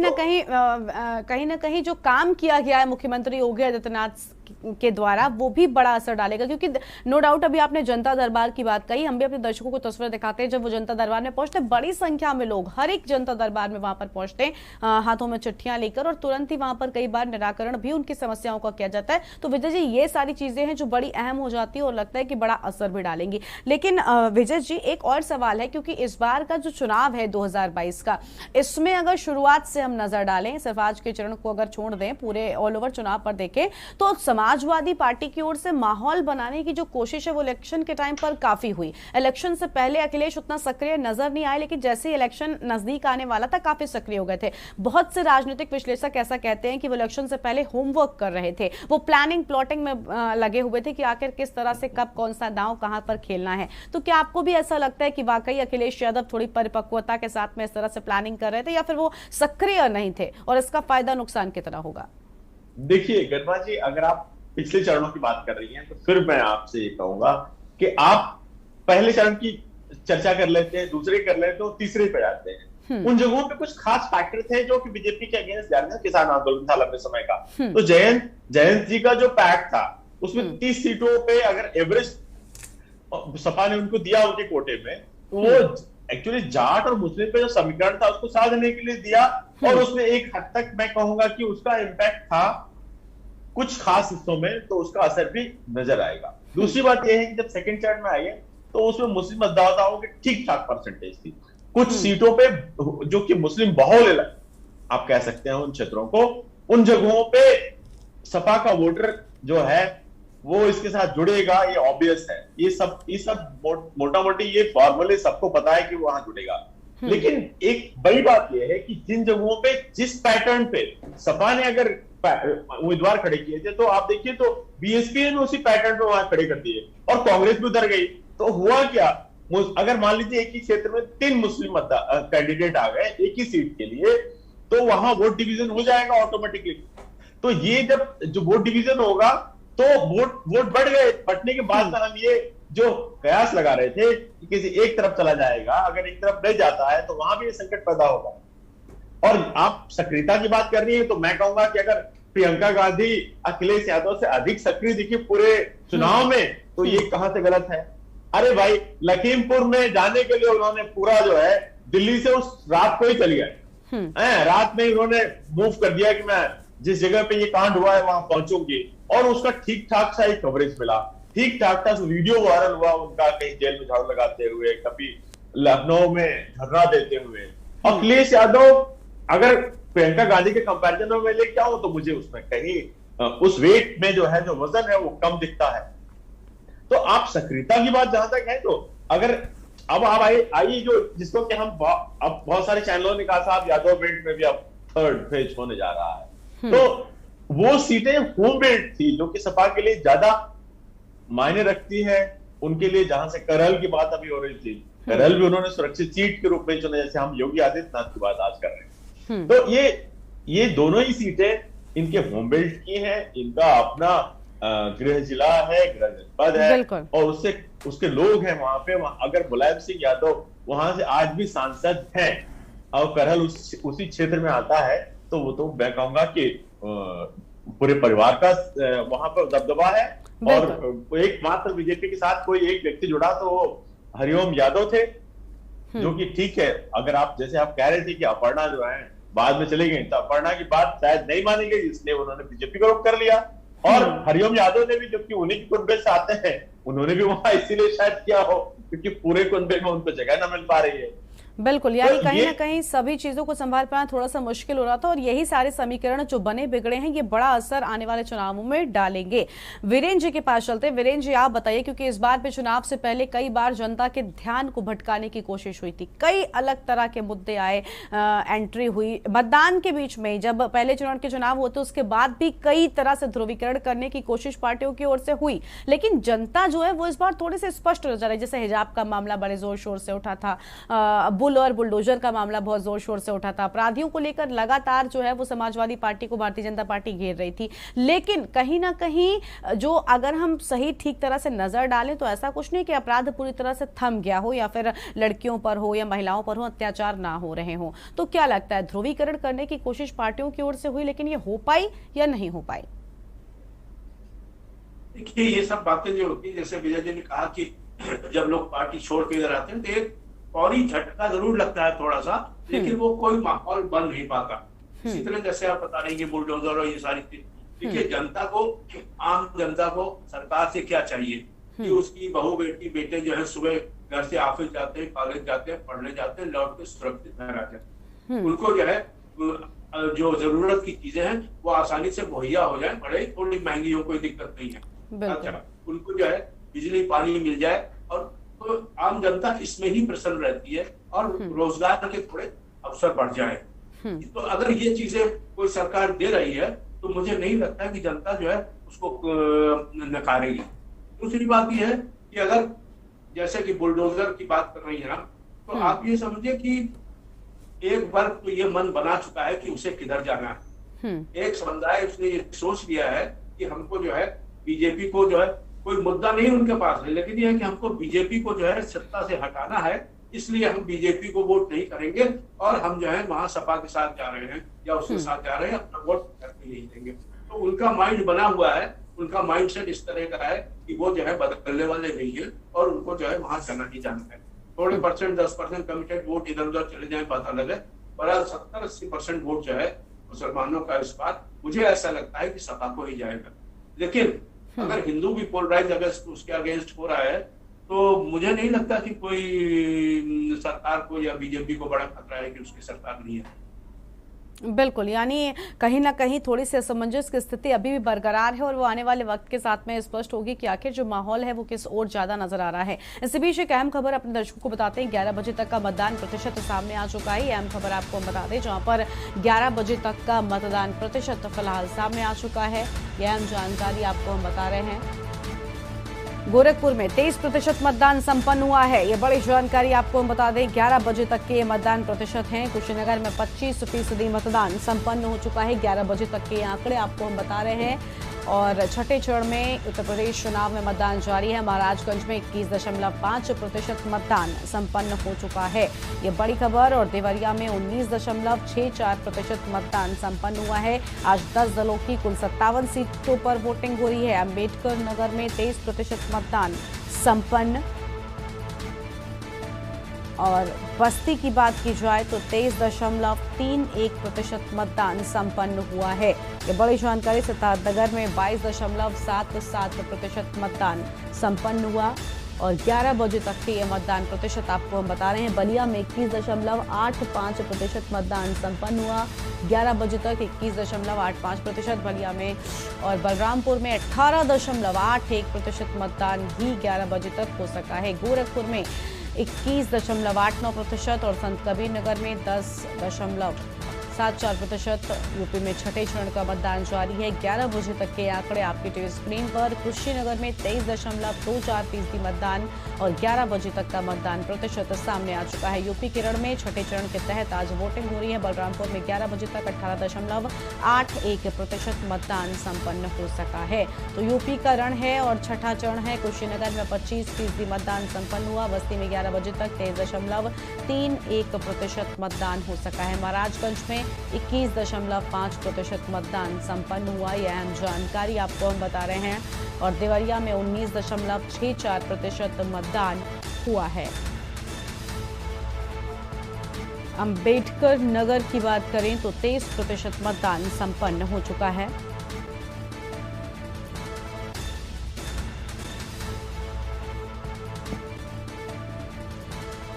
ना कहीं जो काम किया गया है मुख्यमंत्री योगी आदित्यनाथ के द्वारा, वो भी बड़ा असर डालेगा, क्योंकि नो डाउट अभी आपने जनता दरबार की बात कही, हम भी अपने दर्शकों को तस्वीर दिखाते हैं, जब वो जनता दरबार में पहुंचते, बड़ी संख्या में लोग हर एक जनता दरबार में वहां पर पहुंचते हैं, हाथों में चिट्ठियां लेकर, और तुरंत ही वहां पर कई बार निराकरण भी उनकी समस्याओं का किया जाता है। तो विजय जी, ये सारी चीजें हैं जो बड़ी अहम हो जाती है और लगता है कि बड़ा असर भी डालेंगी। लेकिन विजय जी, एक और सवाल है, क्योंकि इस बार का जो चुनाव है 2022 का, इसमें अगर शुरुआत से हम नजर डालें, सिर्फ आज के चरण को अगर छोड़ दें, पूरे ऑल ओवर चुनाव पर देखें, तो समाजवादी पार्टी की ओर से माहौल बनाने की जो कोशिश है वो इलेक्शन के टाइम पर काफी हुई। इलेक्शन से पहले अखिलेश उतना सक्रिय नजर नहीं आए, लेकिन जैसे इलेक्शन नजदीक आने वाला था काफी सक्रिय हो गए थे। बहुत से राजनीतिक विश्लेषक ऐसा कहते हैं कि वो इलेक्शन से पहले होमवर्क कर रहे थे, वो प्लानिंग प्लॉटिंग में लगे हुए थे कि आखिर किस तरह से कब कौन सा दांव कहां पर खेलना है। तो क्या आपको भी ऐसा लगता है कि वाकई अखिलेश यादव थोड़ी परिपक्वता के साथ में इस तरह से प्लानिंग कर रहे थे, या फिर वो सक्रिय नहीं थे और इसका फायदा नुकसान की तरह होगा? देखिए गरिमा जी, अगर आप पिछले चरणों की बात कर रही हैं, तो फिर मैं आपसे ये कहूंगा कि आप पहले चरण की चर्चा कर लेते हैं, दूसरे कर लेते हैं, तीसरे पे जाते हैं। उन जगहों पे कुछ खास फैक्टर थे जो कि बीजेपी के अगेंस्ट जा रहे थे, किसान आंदोलन था लंबे समय का। तो जयंत जी का जो पैक्ट था, उसमें 30 सीटों पे अगर एवरेज सपा ने उनको दिया उनके कोटे में, तो वो एक्चुअली जाट और मुस्लिम पे जो समीकरण था उसको साधने के लिए दिया, और उसमें एक हद तक मैं कहूंगा कि उसका इम्पैक्ट था कुछ खास हिस्सों में, तो उसका असर भी नजर आएगा। दूसरी बात यह है कि जब सेकंड चरण में आए तो उसमें मुस्लिम मतदाताओं की ठीक ठाक परसेंटेज थी। कुछ सीटों पे जो कि मुस्लिम बहुल आप कह सकते हैं उन क्षेत्रों को, उन जगहों पे सपा का वोटर जो है वो इसके साथ जुड़ेगा, ये ऑब्वियस है। ये सब मोटा मोटी ये फॉर्मूले सबको पता है कि वो वहां जुड़ेगा। लेकिन एक बड़ी बात यह है कि जिन जगहों पे जिस पैटर्न पे सपा ने अगर उम्मीदवार खड़े किए थे, तो आप देखिए तो बीएसपी ने उसी पैटर्न पे वहां खड़े कर दिए और कांग्रेस भी उधर गई। तो हुआ क्या, अगर मान लीजिए एक ही क्षेत्र में 3 मुस्लिम कैंडिडेट आ गए एक ही सीट के लिए, तो वहां वोट डिवीजन हो जाएगा ऑटोमेटिकली। तो ये जब जो वोट डिवीजन होगा तो वोट बढ़ गए। बढ़ने के बाद हम ये जो कयास लगा रहे थे कि किसी एक तरफ चला जाएगा, अगर एक तरफ नहीं जाता है तो वहां भी ये संकट पैदा होगा। और आप सक्रियता की बात कर रही है, तो मैं कहूंगा कि अगर प्रियंका गांधी अखिलेश यादव से अधिक सक्रिय दिखी पूरे चुनाव में, तो ये कहां से गलत है? अरे भाई, लखीमपुर में जाने के लिए उन्होंने पूरा जो है दिल्ली से उस रात को ही चली गए, रात में उन्होंने मूव कर दिया कि मैं जिस जगह पे ये कांड हुआ है वहां पहुंचूंगी, और उसका ठीक ठाक सा एक कवरेज मिला, ठीक ठाक सा वीडियो वायरल हुआ उनका, कहीं जेल में झाड़ू लगाते हुए, कभी लखनऊ में धरना देते हुए। अखिलेश यादव अगर प्रियंका गांधी के कंपैरिजन में ले क्या हो, तो मुझे उसमें कहीं उस वेट में जो है, जो वजन है वो कम दिखता है। तो आप सक्रियता की बात जहां तक है, तो अगर अब आप आइए जो जिसको कि हम अब बहुत सारे चैनलों ने कहा साहब यादव बेल्ट में भी अब 3rd फेज होने जा रहा है, तो वो सीटें होम बेल्ट थी, जो कि सपा के लिए ज्यादा मायने रखती है उनके लिए। जहां से करहल की बात अभी हो रही थी, करहल भी उन्होंने सुरक्षित सीट के रूप में चुना, जैसे हम योगी आदित्यनाथ की बात आज कर रहे हैं। तो ये दोनों ही सीटें इनके होम बेल्ट की हैं, इनका अपना गृह जिला है, गृह जनपद है, और उसके लोग हैं वहां पे। अगर मुलायम सिंह यादव वहां से आज भी सांसद हैं और करहल उसी क्षेत्र में आता है, तो वो तो मैं कहूंगा कि पूरे परिवार का वहां पर दबदबा है। और एकमात्र बीजेपी के साथ कोई एक व्यक्ति जुड़ा तो वो हरिओम यादव थे, जो कि ठीक है, अगर आप जैसे आप कह रहे थे कि अपर्णा जो है बाद में चली गई, तो अपर्णा की बात शायद नहीं मानी गई, इसलिए उन्होंने बीजेपी को रुख कर लिया। और हरिओम यादव ने भी, जबकि उन्हीं के कुनबे से आते हैं, उन्होंने भी वहां इसीलिए शायद किया हो क्योंकि पूरे कुनबे में उनको जगह न मिल पा रही है। बिल्कुल, यानी कहीं ना कहीं सभी चीजों को संभाल पाना थोड़ा सा मुश्किल हो रहा था, और यही सारे समीकरण जो बने बिगड़े हैं ये बड़ा असर आने वाले चुनावों में डालेंगे। वीरेंद्र जी के पास चलते हैं। वीरेंद्र जी, आप बताइए, क्योंकि इस बार पे चुनाव से पहले कई बार जनता के ध्यान को भटकाने की कोशिश हुई थी, कई अलग तरह के मुद्दे आए, एंट्री हुई मतदान के बीच में, जब पहले चरण के चुनाव होते उसके बाद भी कई तरह से ध्रुवीकरण करने की कोशिश पार्टियों की ओर से हुई, लेकिन जनता जो है वो इस बार थोड़े से स्पष्ट नजर आई। जैसे हिजाब का मामला बड़े जोर शोर से उठा था, बुल और बुलडोजर का मामला बहुत जोर शोर से उठा था, अपराधियों को लेकर लगातार जो है वो समाजवादी पार्टी को भारतीय जनता पार्टी घेर रही थी। लेकिन कहीं ना कहीं जो अगर हम सही ठीक तरह से नजर डालें तो ऐसा कुछ नहीं कि अपराध पूरी तरह से थम गया हो, या फिर लड़कियों पर हो या महिलाओं पर हो अत्याचार ना हो रहे हो। तो क्या लगता है, ध्रुवीकरण करने की कोशिश पार्टियों की ओर से हुई, लेकिन ये हो पाई या नहीं हो पाई? देखिए, ये सब बातें जो होती है, जैसे विजय जी ने कहा कि जब लोग पार्टी छोड़ के इधर आते हैं तो एक फौरी झटका जरूर लगता है थोड़ा सा, लेकिन वो कोई माहौल बन नहीं पाता। इसी तरह जैसे आप बता रहे हैं कि बुलडोजर और ये सारी चीज, देखिए जनता को, आम जनता को सरकार से क्या चाहिए कि उसकी बहू बेटी बेटे जो है सुबह घर से ऑफिस जाते हैं, कॉलेज जाते हैं, पढ़ने जाते हैं, लौट के सुरक्षित घर आ जाते हैं। उनको जो है जो जरूरत की चीजें हैं वो आसानी से मुहैया हो जाए, बड़े थोड़ी महंगी हो, कोई दिक्कत नहीं है। अच्छा, उनको जो है बिजली पानी मिल जाए, और तो आम जनता इसमें ही प्रसन्न रहती है, और रोजगार के थोड़े अवसर बढ़ जाए। तो अगर ये चीजें कोई सरकार दे रही है तो मुझे नहीं लगता है कि जनता जो है उसको नकारेगी। दूसरी बात ये है कि अगर जैसे कि बुलडोजर की बात कर रही है ना, तो आप ये समझिए कि एक वर्ग तो ये मन बना चुका है कि उसे किधर जाना है। एक समुदाय उसने ये सोच लिया है कि हमको जो है बीजेपी को जो है कोई मुद्दा नहीं उनके पास है, लेकिन यह है कि हमको बीजेपी को जो है सत्ता से हटाना है, इसलिए हम बीजेपी को वोट नहीं करेंगे और हम जो है वहां सपा के साथ जा रहे हैं या उसके साथ जा रहे हैं, अपना वोट करके नहीं देंगे। तो उनका माइंड बना हुआ है, उनका माइंड सेट इस तरह का है कि वो जो है बदलने वाले नहीं है, और उनको जो है वहां जाना ही जाना है। थोड़े परसेंट 10% कमिटेड वोट इधर उधर चले जाए बात अलग है, पर 70-80% वोट जो है मुसलमानों का इस बार मुझे ऐसा लगता है कि सपा को ही जाएगा। लेकिन अगर हिंदू भी पोलराइज अगर उसके अगेंस्ट हो रहा है, तो मुझे नहीं लगता कि कोई सरकार को या बीजेपी को बड़ा खतरा है कि उसकी सरकार नहीं है। बिल्कुल, यानी कहीं ना कहीं थोड़ी सी असमंजस की स्थिति अभी भी बरकरार है, और वो आने वाले वक्त के साथ में स्पष्ट होगी कि आखिर जो माहौल है वो किस ओर ज्यादा नजर आ रहा है। इसी बीच एक अहम खबर अपने दर्शकों को बताते हैं। 11 बजे तक का मतदान प्रतिशत सामने आ चुका है। अहम खबर आपको हम बता दें, जहां पर 11 बजे तक का मतदान प्रतिशत फिलहाल सामने आ चुका है। यह अहम जानकारी आपको हम बता रहे हैं। गोरखपुर में 23% मतदान संपन्न हुआ है। ये बड़ी जानकारी आपको हम बता दें। 11 बजे तक के मतदान प्रतिशत हैं। कुशीनगर में 25% मतदान संपन्न हो चुका है। 11 बजे तक के आंकड़े आपको हम बता रहे हैं। और छठे चरण में उत्तर प्रदेश चुनाव में मतदान जारी है। महाराजगंज में 21.5% मतदान संपन्न हो चुका है। ये बड़ी खबर। और देवरिया में 19.64% मतदान संपन्न हुआ है। आज 10 दलों की कुल 57 सीटों पर वोटिंग हो रही है। अम्बेडकर नगर में 23% मतदान संपन्न। और बस्ती की बात की जाए तो 23.31% मतदान संपन्न हुआ है। ये बड़ी जानकारी। सिद्धार्थनगर में 22.77% मतदान संपन्न हुआ। और 11 बजे तक के ये मतदान प्रतिशत आपको हम बता रहे हैं। बलिया में 21.85% मतदान संपन्न हुआ। 11 बजे तक 21.85% बलिया में। और बलरामपुर में 18.81% मतदान ही 11 बजे तक हो सका है। गोरखपुर में 21.89% और संत कबीर नगर में 10.7 7.4%। यूपी में छठे चरण का मतदान जारी है। 11 बजे तक के आंकड़े आपकी टीवी स्क्रीन पर। कुशीनगर में 23.24% मतदान और 11 बजे तक का मतदान प्रतिशत सामने आ चुका है। यूपी के रण में छठे चरण के तहत आज वोटिंग हो रही है। बलरामपुर में 11 बजे तक 18.81% मतदान संपन्न हो सका है। तो यूपी का रण है और छठा चरण है। कुशीनगर में 25% मतदान संपन्न हुआ। बस्ती में 11 बजे तक 23.31% मतदान हो सका है। महाराजगंज में 21.5% मतदान संपन्न हुआ। यह अहम जानकारी आपको हम बता रहे हैं। और देवरिया में 19.64% मतदान हुआ है। अंबेडकर नगर की बात करें तो 23% मतदान संपन्न हो चुका है।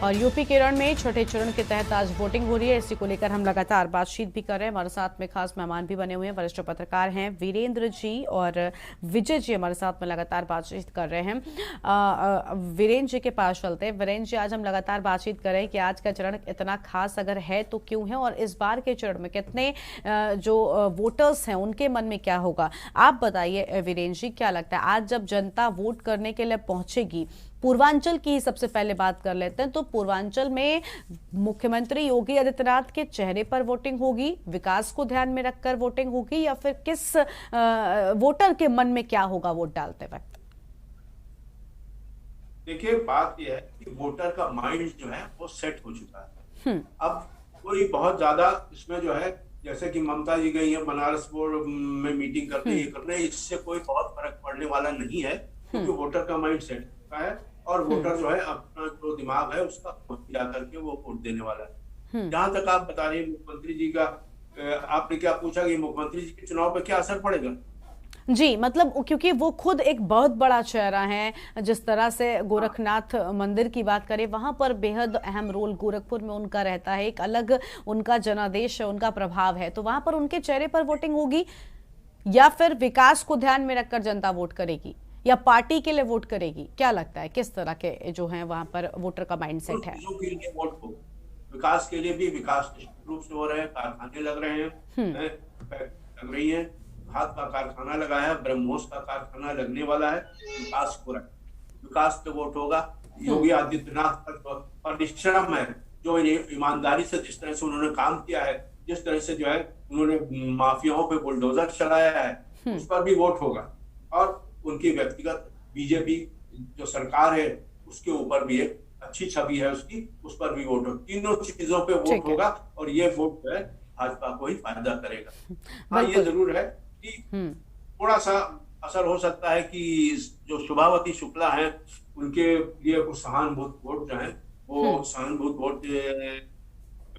और यूपी के रण में छठे चरण के तहत आज वोटिंग हो रही है। इसी को लेकर हम लगातार बातचीत भी कर रहे हैं। हमारे साथ में खास मेहमान भी बने हुए हैं। वरिष्ठ पत्रकार हैं वीरेंद्र जी और विजय जी हमारे साथ में लगातार बातचीत कर रहे हैं। वीरेंद्र जी के पास चलते हैं। वीरेंद्र जी, आज हम लगातार बातचीत कर रहे हैं कि आज का चरण इतना खास अगर है तो क्यों है, और इस बार के चरण में कितने जो वोटर्स हैं उनके मन में क्या होगा, आप बताइए वीरेंद्र जी, क्या लगता है आज जब जनता वोट करने के लिए पहुंचेगी? पूर्वांचल की सबसे पहले बात कर लेते हैं। तो पूर्वांचल में मुख्यमंत्री योगी आदित्यनाथ के चेहरे पर वोटिंग होगी, विकास को ध्यान में रखकर वोटिंग होगी, या फिर किस वोटर के मन में क्या होगा वोट डालते वक्त? देखिए, बात यह है कि वोटर का माइंड जो है वो सेट हो चुका है। अब कोई बहुत ज्यादा इसमें जो है, जैसे कि ममता जी गई है बनारस बोर्ड में मीटिंग करते ये करने, इससे कोई बहुत फर्क पड़ने वाला नहीं है, क्योंकि वोटर का माइंड सेट हो चुका है और वोटर जो है अपना जो दिमाग है उसका जा करके वो वोट देने वाला है। जहां तक आप बता रहे हैं मुख्यमंत्री जी का, आपने क्या पूछा कि मुख्यमंत्री जी के चुनाव पर क्या असर पड़ेगा? जी, मतलब क्योंकि वो खुद एक बहुत बड़ा चेहरा है। जिस तरह से गोरखनाथ मंदिर की बात करें, वहां पर बेहद अहम रोल गोरखपुर में उनका रहता है, एक अलग उनका जनादेश है, उनका प्रभाव है। तो वहां पर उनके चेहरे पर वोटिंग होगी, या फिर विकास को ध्यान में रखकर जनता वोट करेगी, या पार्टी के लिए वोट करेगी? क्या लगता है किस तरह के जो है वहां पर वोटर का माइंडसेट है? के लिए वोट हो, विकास के लिए भी विकास निश्चित रूप से हो रहे हैं, कारखाने लग रहे हैं, लग रही है, खाद का कारखाना लगा है, ब्रह्मोस का कारखाना लगने वाला है, विकास हो रहा है, विकास पे वोट होगा। योगी आदित्यनाथ का परिश्रम है, जो ईमानदारी से जिस तरह से उन्होंने काम किया है, जिस तरह से जो है उन्होंने माफियाओं पे बुलडोजर चलाया है, उस पर भी वोट होगा। और उनकी व्यक्तिगत बीजेपी जो सरकार है उसके ऊपर भी एक अच्छी छवि है उसकी, उस पर भी वोट होगा। तीनों चीजों पे वोट होगा और ये वोट जो है भाजपा को ही फायदा करेगा। हाँ, ये जरूर है कि थोड़ा सा असर हो सकता है कि जो शुभावती शुक्ला है उनके लिए कुछ सहानुभूत वोट जो है वो सहानुभूत वोट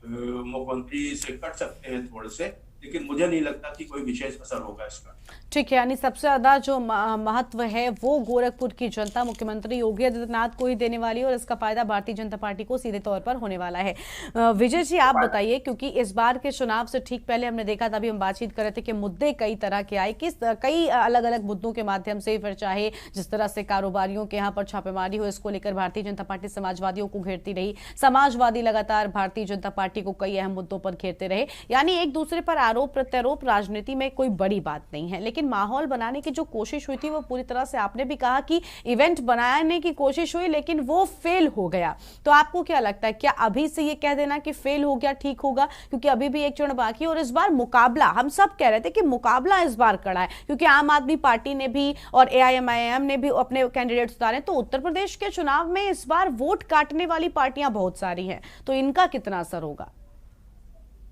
मुख्यमंत्री से कट सकते हैं थोड़े से, लेकिन मुझे नहीं लगता कि कोई विशेष असर होगा इसका। ठीक है, यानी सबसे ज्यादा जो महत्व है वो गोरखपुर की जनता मुख्यमंत्री योगी आदित्यनाथ को ही देने वाली है, और इसका फायदा भारतीय जनता पार्टी को सीधे तौर पर होने वाला है। विजय जी, आप बताइए, क्योंकि इस बार के चुनाव से ठीक पहले हमने देखा था, अभी हम बातचीत कर रहे थे कि मुद्दे कई तरह के आए, कई अलग अलग मुद्दों के माध्यम से, फिर चाहे जिस तरह से कारोबारियों के यहाँ पर छापेमारी हो, इसको लेकर भारतीय जनता पार्टी समाजवादियों को घेरती रही, समाजवादी लगातार भारतीय जनता पार्टी को कई अहम मुद्दों पर घेरते रहे। यानी एक दूसरे पर आरोप प्रत्यारोप राजनीति में कोई बड़ी बात नहीं है, लेकिन माहौल बनाने की जो कोशिश हुई थी वो पूरी तरह से, आपने भी कहा कि इवेंट बनाने की कोशिश हुई लेकिन वो फेल हो गया। तो आपको क्या लगता है, क्या अभी से ये कह देना कि फेल हो गया ठीक होगा? क्योंकि अभी भी एक चरण बाकी है और इस बार मुकाबला, हम सब कह रहे थे कि मुकाबला इस बार कड़ा है, क्योंकि आम आदमी पार्टी ने भी और AIMIM ने भी अपने कैंडिडेट्स उतारे। तो उत्तर प्रदेश के चुनाव में इस बार वोट काटने वाली पार्टियां बहुत सारी हैं, तो इनका कितना असर होगा?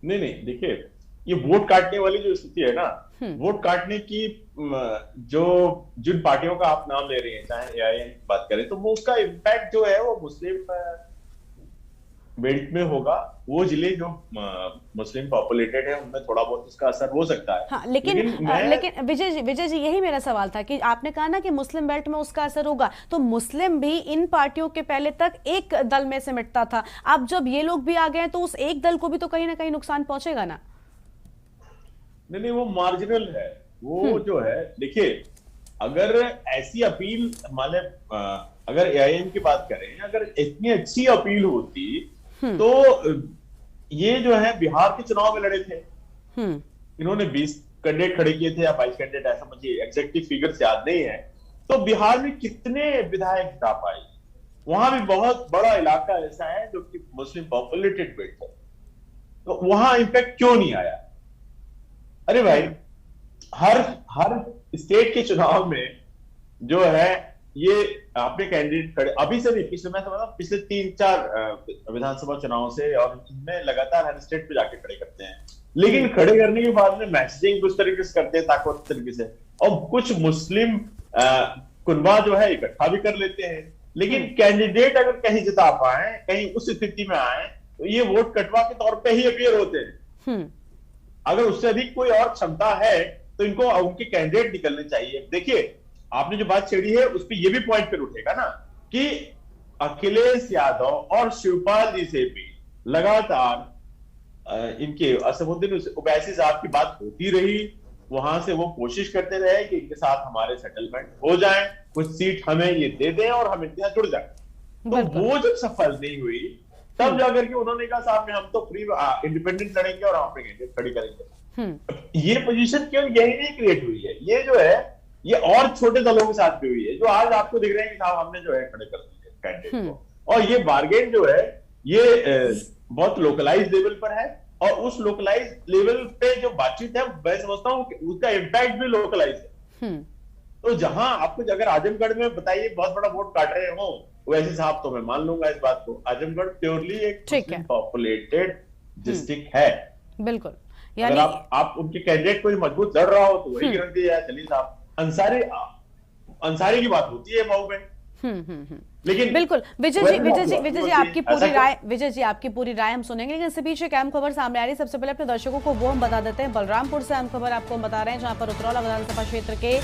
नहीं, देखिए, ये वोट काटने वाली जो स्थिति है ना, वोट काटने की जो जिन पार्टियों का आप नाम ले रही हैं, चाहे AIM की बात करें, तो वो उसका इम्पैक्ट जो है वो मुस्लिम बेल्ट में होगा। वो जिले जो मुस्लिम पॉपुलेटेड है उनमें थोड़ा बहुत उसका असर हो सकता है। हाँ, लेकिन विजय जी यही मेरा सवाल था कि आपने कहा ना कि मुस्लिम बेल्ट में उसका असर होगा, तो मुस्लिम भी इन पार्टियों के पहले तक एक दल में सिमटता था, अब जब ये लोग भी आ गए तो उस एक दल को भी तो कहीं ना कहीं नुकसान पहुंचेगा ना? नहीं, वो मार्जिनल है। वो जो है, देखिए, अगर ऐसी अपील, मान ले अगर AIM की बात करें, अगर इतनी अच्छी अपील होती तो ये जो है बिहार के चुनाव में लड़े थे। इन्होंने 20 कैंडिडेट खड़े किए थे या 22 कैंडिडेट, ऐसा मुझे एग्जैक्टली फिगर याद नहीं है। तो बिहार में कितने विधायक जिता पाए? वहां भी बहुत बड़ा इलाका ऐसा है जो कि मुस्लिम पॉपुलेटेड बेल्ट है, तो वहां इंपैक्ट क्यों नहीं आया? अरे भाई, हर स्टेट के चुनाव में जो है ये अपने कैंडिडेट खड़े, अभी से नहीं, पिछले 3-4 विधानसभा चुनाव से, और इनमें लगातार हर स्टेट पे जाके खड़े करते हैं। लेकिन खड़े करने के बाद में मैसेजिंग कुछ तरीके से करते हैं, ताकतवर तरीके से, और कुछ मुस्लिम कुनबा जो है इकट्ठा भी कर लेते हैं। लेकिन कैंडिडेट अगर कहीं जिता पाए, कहीं उस स्थिति में आए, तो ये वोट कटवा के तौर पे ही अपीयर होते हैं। अगर उससे अधिक कोई और क्षमता है तो इनको उनके कैंडिडेट निकलने चाहिए। देखिए, आपने जो बात छेड़ी है उस पर यह भी पॉइंट फिर उठेगा ना कि अखिलेश यादव और शिवपाल जी से भी लगातार इनके असमुद्दीन ओवैसी साहब की बात होती रही। वहां से वो कोशिश करते रहे कि इनके साथ हमारे सेटलमेंट हो जाए, कुछ सीट हमें ये दे दें और हम इनके साथ जुड़ जाए। तो वो जब सफल नहीं हुई, तब जाकर के उन्होंने कहा साहब में हम तो फ्री इंडिपेंडेंट लड़ेंगे और हम अपने कैंडिडेट खड़ी करेंगे। ये पोजीशन क्यों यही नहीं क्रिएट हुई है, ये जो है ये और छोटे दलों के साथ भी हुई है, जो आज आपको दिख रहे हैं कि साहब हमने जो है खड़े कर दिए कैंडिडेट को। और ये बार्गेन जो है ये बहुत लोकलाइज लेवल पर है, और उस लोकलाइज लेवल पे जो बातचीत है मैं समझता हूँ उसका इम्पैक्ट भी लोकलाइज है। तो जहां आपको अगर आजमगढ़ में बताइए बहुत बड़ा वोट काट रहे हो वैसे साहब, तो मैं मान लूंगा इस बात को, आजमगढ़ प्योरली एक पॉपुलेटेड डिस्ट्रिक्ट है। बिल्कुल, यानी अगर आप उनके कैंडिडेट कोई मजबूत लड़ रहा हो तो वही गारंटी है। चलिए साहब, अंसारी की बात होती है मऊ में। लेकिन बिल्कुल विजय जी आपकी पूरी राय हम सुनेंगे, लेकिन इससे पीछे एक अहम खबर सामने आ रही है। सबसे पहले अपने दर्शकों को वो हम बता देते हैं, बलरामपुर से अहम खबर आपको हम बता रहे हैं, जहां पर उतरौला विधानसभा क्षेत्र के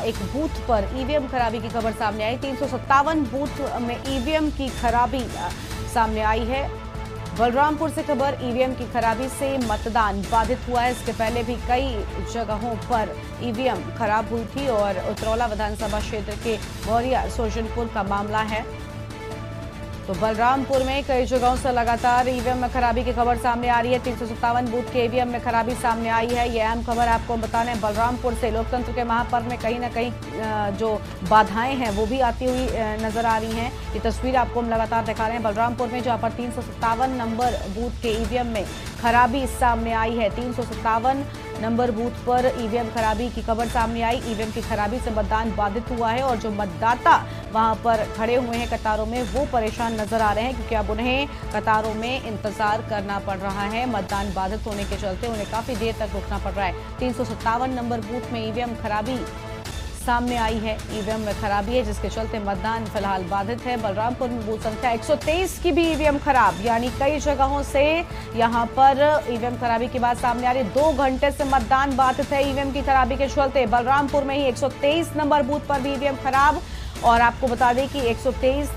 एक बूथ पर ईवीएम खराबी की खबर सामने आई। 357 बूथ में ईवीएम की खराबी सामने आई है। बलरामपुर से खबर, ईवीएम की खराबी से मतदान बाधित हुआ है। इसके पहले भी कई जगहों पर ईवीएम खराब हुई थी और उतरौला विधानसभा क्षेत्र के मौरिया सोजनपुर का मामला है। तो बलरामपुर में कई जगहों से लगातार ईवीएम में खराबी की खबर सामने आ रही है। 357 बूथ के ईवीएम में खराबी सामने आई है। ये अहम खबर आपको बता रहे हैं बलरामपुर से। लोकतंत्र के महापर्व में कहीं ना कहीं जो बाधाएं हैं वो भी आती हुई नजर आ रही हैं। ये तस्वीर आपको हम लगातार दिखा रहे हैं बलरामपुर में, जहां पर 357 नंबर बूथ के ईवीएम में खराबी सामने आई है। 357 नंबर बूथ पर ईवीएम खराबी की खबर सामने आई। ईवीएम की खराबी से मतदान बाधित हुआ है और जो मतदाता वहां पर खड़े हुए हैं कतारों में वो परेशान नजर आ रहे हैं, क्योंकि अब उन्हें कतारों में इंतजार करना पड़ रहा है। मतदान बाधित होने के चलते उन्हें काफी देर तक रुकना पड़ रहा है। 357 नंबर बूथ में ईवीएम खराबी सामने आई है। ईवीएम में खराबी है जिसके चलते मतदान फिलहाल बाधित है। बलरामपुर में बूथ संख्या 123 की भी ईवीएम खराब, यानी कई जगहों से यहां पर ईवीएम खराबी की बात सामने आ रही है। 2 घंटे से मतदान बाधित है ईवीएम की खराबी के चलते। बलरामपुर में ही 123 नंबर बूथ पर भी ईवीएम खराब, और आपको बता दें कि 123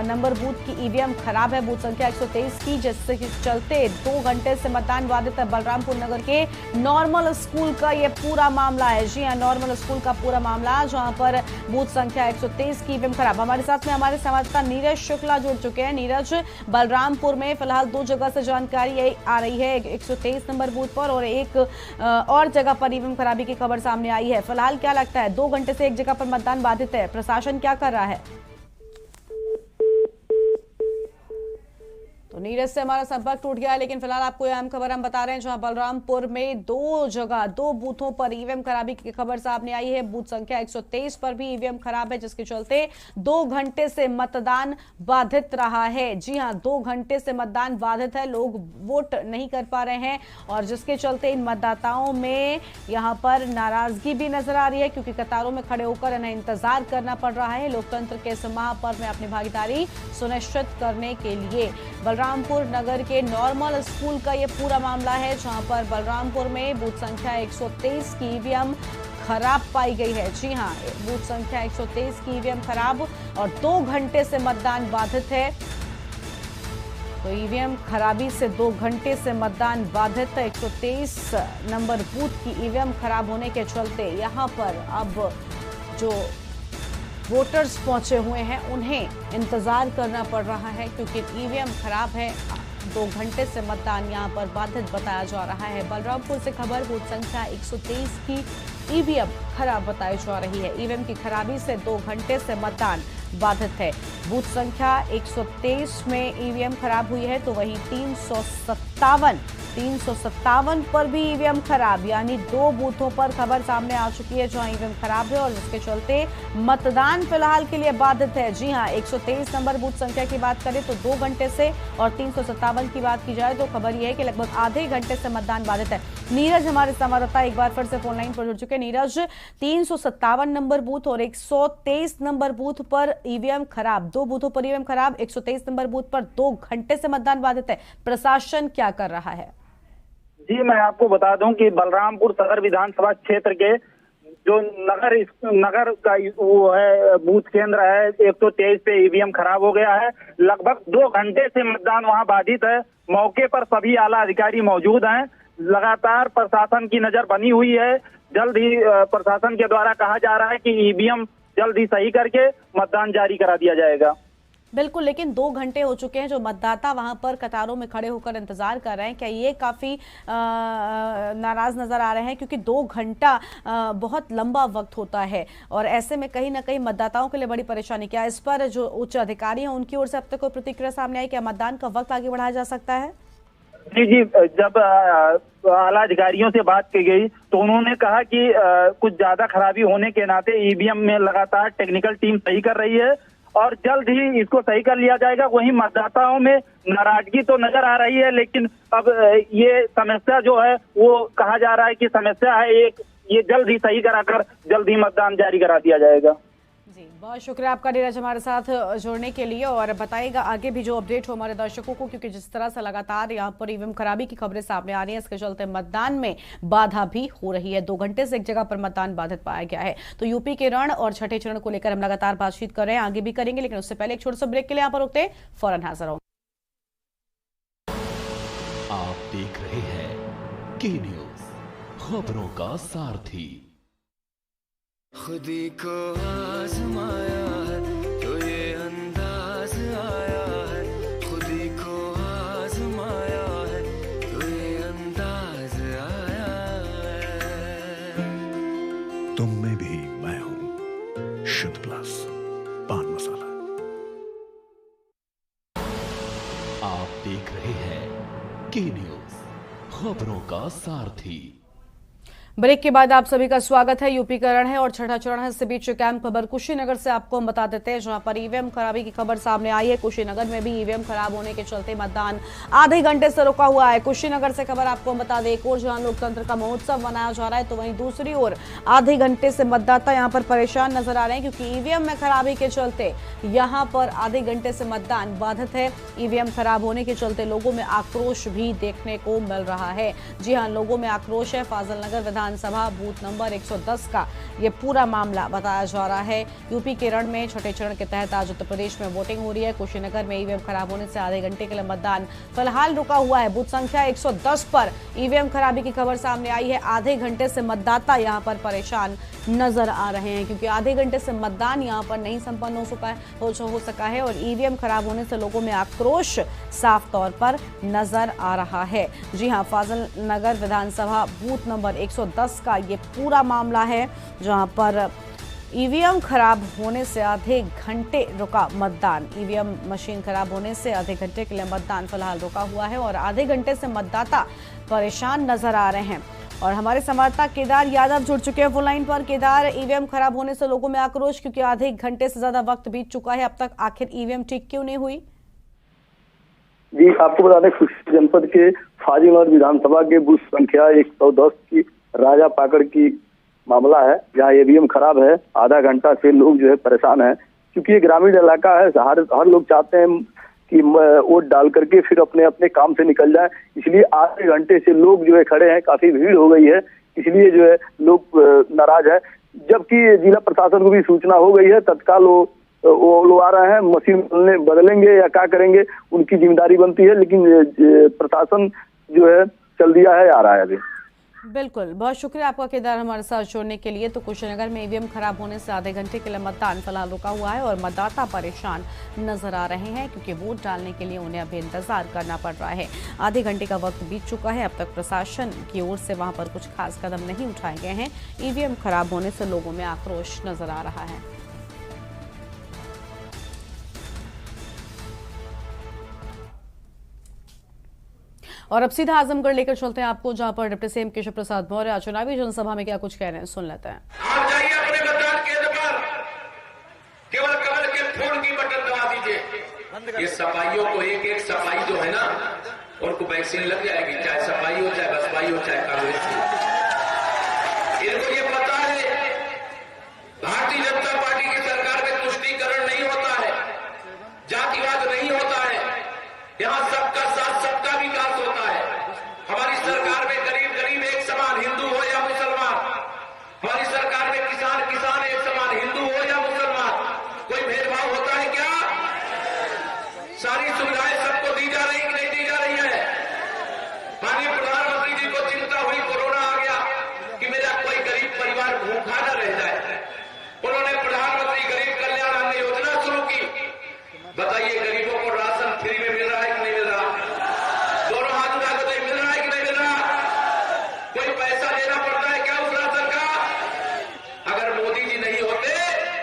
नंबर बूथ की ईवीएम खराब है, बूथ संख्या 123 की, जिसके चलते 2 घंटे से मतदान बाधित है। बलरामपुर नगर के नॉर्मल स्कूल का ये पूरा मामला है। जी हाँ, नॉर्मल स्कूल का पूरा मामला, जहां पर बूथ संख्या 123 की ईवीएम खराब। हमारे साथ में हमारे संवाददाता नीरज शुक्ला जुड़ चुके हैं। नीरज, बलरामपुर में फिलहाल 2 जगह से जानकारी आ रही है, 123 नंबर बूथ पर और एक और जगह पर ईवीएम खराबी की खबर सामने आई है। फिलहाल क्या लगता है, 2 घंटे से एक जगह पर मतदान बाधित है, प्रशासन क्या कर रहा है? तो नीरज से हमारा संपर्क टूट गया है, लेकिन फिलहाल आपको यह अहम खबर हम बता रहे हैं, जहां बलरामपुर में 2 बूथों पर ईवीएम खराबी की खबर सामने आई है। बूथ संख्या 123 पर भी ईवीएम खराब है, जिसके चलते 2 घंटे से मतदान बाधित रहा है। जी हां, 2 घंटे से मतदान बाधित है, लोग वोट नहीं कर पा रहे हैं, और जिसके चलते इन मतदाताओं में यहां पर नाराजगी भी नजर आ रही है, क्योंकि कतारों में खड़े होकर इन्हें इंतजार करना पड़ रहा है लोकतंत्र के इस महापर्व में अपनी भागीदारी सुनिश्चित करने के लिए। बलरामपुर नगर के नॉर्मल स्कूल का ये पूरा मामला है, जहां पर बलरामपुर में बूथ संख्या 123 की ईवीएम खराब पाई गई है। जी हां, बूथ संख्या 123 की ईवीएम खराब और 2 घंटे से मतदान बाधित है। तो ईवीएम खराबी से 2 घंटे से मतदान बाधित है। 123 नंबर बूथ की ईवीएम खराब होने के चलते यहां पर अब जो वोटर्स पहुंचे हुए हैं उन्हें इंतजार करना पड़ रहा है, क्योंकि ईवीएम खराब है। 2 घंटे से मतदान यहां पर बाधित बताया जा रहा है। बलरामपुर से खबर, बूथ संख्या 123 की ईवीएम खराब बताई जा रही है। ईवीएम की खराबी से 2 घंटे से मतदान बाधित है। बूथ संख्या 123 में ईवीएम खराब हुई है, तो वहीं 357 पर भी ईवीएम खराब, यानी 2 बूथों पर खबर सामने आ चुकी है जहां ईवीएम खराब है और जिसके चलते मतदान फिलहाल के लिए बाधित है। जी हां, 123 नंबर बूथ संख्या की बात करें तो 2 घंटे से, और 357 की बात की जाए तो खबर यह है कि लगभग आधे घंटे से मतदान बाधित है। नीरज हमारे संवाददाता एक बार फिर से फोन लाइन पर जुड़ चुके हैं। नीरज, 357 नंबर बूथ और 123 नंबर बूथ पर ईवीएम खराब, 2 बूथों पर ईवीएम खराब, 123 नंबर बूथ पर 2 घंटे से मतदान बाधित है। प्रशासन क्या कर रहा है? जी, मैं आपको बता दूं कि बलरामपुर सदर विधानसभा क्षेत्र के जो नगर का वो है बूथ केंद्र है 123 पे ईवीएम खराब हो गया है। लगभग 2 घंटे से मतदान वहां बाधित है। मौके पर सभी आला अधिकारी मौजूद हैं। लगातार प्रशासन की नजर बनी हुई है। जल्द ही प्रशासन के द्वारा कहा जा रहा है कि ईवीएम जल्द ही सही करके मतदान जारी करा दिया जाएगा। बिल्कुल, लेकिन 2 घंटे हो चुके हैं, जो मतदाता वहां पर कतारों में खड़े होकर इंतजार कर रहे हैं, क्या ये काफी नाराज नजर आ रहे हैं? क्योंकि 2 घंटा बहुत लंबा वक्त होता है और ऐसे में कहीं ना कहीं मतदाताओं के लिए बड़ी परेशानी। क्या इस पर जो उच्च अधिकारी हैं उनकी ओर से अब तक कोई प्रतिक्रिया सामने आई? क्या मतदान का वक्त आगे बढ़ाया जा सकता है? जी, जब आला अधिकारियों से बात की गई तो उन्होंने कहा कि कुछ ज्यादा खराबी होने के नाते ईवीएम में लगातार टेक्निकल टीम सही कर रही है और जल्द ही इसको सही कर लिया जाएगा। वहीं मतदाताओं में नाराजगी तो नजर आ रही है, लेकिन अब ये समस्या जो है वो कहा जा रहा है कि समस्या है एक, ये जल्द ही सही कराकर जल्द ही मतदान जारी करा दिया जाएगा। जी, बहुत शुक्रिया आपका नीरज हमारे साथ जुड़ने के लिए, और बताइएगा आगे भी जो अपडेट हो हमारे दर्शकों को, क्योंकि जिस तरह से लगातार यहाँ पर ईवीएम खराबी की खबरें सामने आ रही हैं, इसके चलते मतदान में बाधा भी हो रही है। 2 घंटे से एक जगह पर मतदान बाधित पाया गया है। तो यूपी के रण और छठे चरण को लेकर हम लगातार बातचीत कर रहे हैं, आगे भी करेंगे, लेकिन उससे पहले एक छोटे से ब्रेक के लिए यहाँ पर रुकते हैं, फौरन हाजिर होंगे। आप देख रहे हैं के न्यूज, खबरों का सारथी। खुदी को आजमाया है तो ये अंदाज आया है, खुदी को आजमाया है तो ये अंदाज आया है। तुम में भी मैं हूं शुद्ध प्लस पान मसाला। आप देख रहे हैं के न्यूज, खबरों का सारथी। ब्रेक के बाद आप सभी का स्वागत है। यूपी का रण है और छठा चरण है, इससे बीच कैंप खबर कुशीनगर से आपको हम बता देते हैं, जहां पर ईवीएम खराबी की खबर सामने आई है। कुशीनगर में भी ईवीएम खराब होने के चलते मतदान आधे घंटे से रुका हुआ है। कुशीनगर से खबर आपको हम बता दें, एक और जहां लोकतंत्र का महोत्सव मनाया जा रहा है, तो वहीं दूसरी ओर आधे घंटे से मतदाता यहां पर परेशान नजर आ रहे हैं, क्योंकि ईवीएम में खराबी के चलते यहां पर आधे घंटे से मतदान बाधित है। ईवीएम खराब होने के चलते लोगों में आक्रोश भी देखने को मिल रहा है। जी हाँ, लोगों में आक्रोश है। फाजिलनगर विधानसभा बूथ नंबर 110 का ये पूरा मामला बताया जा रहा है। यूपी के रण में छठे चरण के तहत आज उत्तर प्रदेश में वोटिंग हो रही है। कुशीनगर में ईवीएम खराब होने से आधे घंटे के लिए मतदान फिलहाल रुका हुआ है। बूथ संख्या 110 पर ईवीएम खराबी की खबर सामने आई है। आधे घंटे से मतदाता यहां पर परेशान नजर आ रहे हैं, क्योंकि आधे घंटे से मतदान यहां पर नहीं संपन्न हो सका है और ईवीएम खराब होने से लोगों में आक्रोश साफ तौर पर नजर आ रहा है। जी हां, फाजिलनगर विधानसभा बूथ नंबर 110 का ये पूरा मामला है, जहां पर ईवीएम खराब होने से आधे घंटे रुका मतदान। ईवीएम मशीन खराब होने से आधे घंटे के लिए मतदान फिलहाल रुका हुआ है और आधे घंटे से मतदाता परेशान नजर आ रहे हैं। और हमारे संवाददाता केदार यादव जुड़ चुके हैं फोन लाइन पर। केदार, ईवीएम खराब होने से लोगों में आक्रोश, क्योंकि आधे घंटे से ज्यादा वक्त बीत चुका है, अब तक आखिर ईवीएम ठीक क्यों नहीं हुई? जी, आपको बता दें, खुशी जनपद के फाजिलनगर विधानसभा के बूथ संख्या 110 की राजा पाकड़ की मामला है, जहाँ ईवीएम खराब है। आधा घंटा से लोग जो है परेशान है, क्योंकि ये ग्रामीण इलाका है। हर लोग चाहते हैं कि वोट डाल करके फिर अपने अपने काम से निकल जाए, इसलिए आधे घंटे से लोग जो है खड़े हैं। काफी भीड़ हो गई है, इसलिए जो है लोग नाराज है। जबकि जिला प्रशासन को भी सूचना हो गई है, तत्काल वो लोग आ रहे हैं। मशीन बदलेंगे या क्या करेंगे उनकी जिम्मेदारी बनती है, लेकिन प्रशासन जो है चल दिया है, आ रहा है अभी। बिल्कुल, बहुत शुक्रिया आपका केदार हमारे साथ जुड़ने के लिए। तो कुशीनगर में ईवीएम खराब होने से आधे घंटे के लिए मतदान फिलहाल रुका हुआ है और मतदाता परेशान नजर आ रहे हैं क्योंकि वोट डालने के लिए उन्हें अभी इंतजार करना पड़ रहा है। आधे घंटे का वक्त बीत चुका है, अब तक प्रशासन की ओर से वहां पर कुछ खास कदम नहीं उठाए गए हैं। ईवीएम खराब होने से लोगों में आक्रोश नजर आ रहा है। और अब सीधा आजमगढ़ लेकर चलते हैं आपको, जहां पर डिप्टी सीएम केशव प्रसाद मौर्य चुनावी जनसभा में क्या कुछ कह रहे हैं, सुन लेते हैं। आप जाइए अपने मतदान केंद्र पर, केवल कमल के फूल की बटन दबा दीजिए। ये सफाइयों को एक एक सफाई जो है ना, उनको वैक्सीन लग जाएगी, चाहे सफाई हो, चाहे बसपाई हो, चाहे कांग्रेस की। इनको ये पता है भारतीय जनता पार्टी की सरकार में तुष्टीकरण नहीं होता है, जातिवाद नहीं होता है, यहाँ सबका साथ सबका विकास होता है। हमारी सरकार में गरीब गरीब एक समान, हिंदू हो या मुसलमान। हमारी सरकार में किसान किसान एक समान, हिंदू हो या मुसलमान। कोई भेदभाव होता है क्या? सारी सुविधाएं सबको दी जा रही कि नहीं दी जा रही है? माननीय प्रधानमंत्री जी को चिंता हुई, कोरोना आ गया कि मेरा कोई गरीब परिवार भूखा न रह जाए। उन्होंने प्रधानमंत्री गरीब कल्याण अन्न योजना शुरू की। बताइए गरीबों को राशन फ्री में मिल रहा है कि नहीं मिल रहा? दोनों हाथ उठा के मिल रहा है कि नहीं मिल रहा? कोई पैसा देना पड़ता है क्या उस राशन का? अगर मोदी जी नहीं होते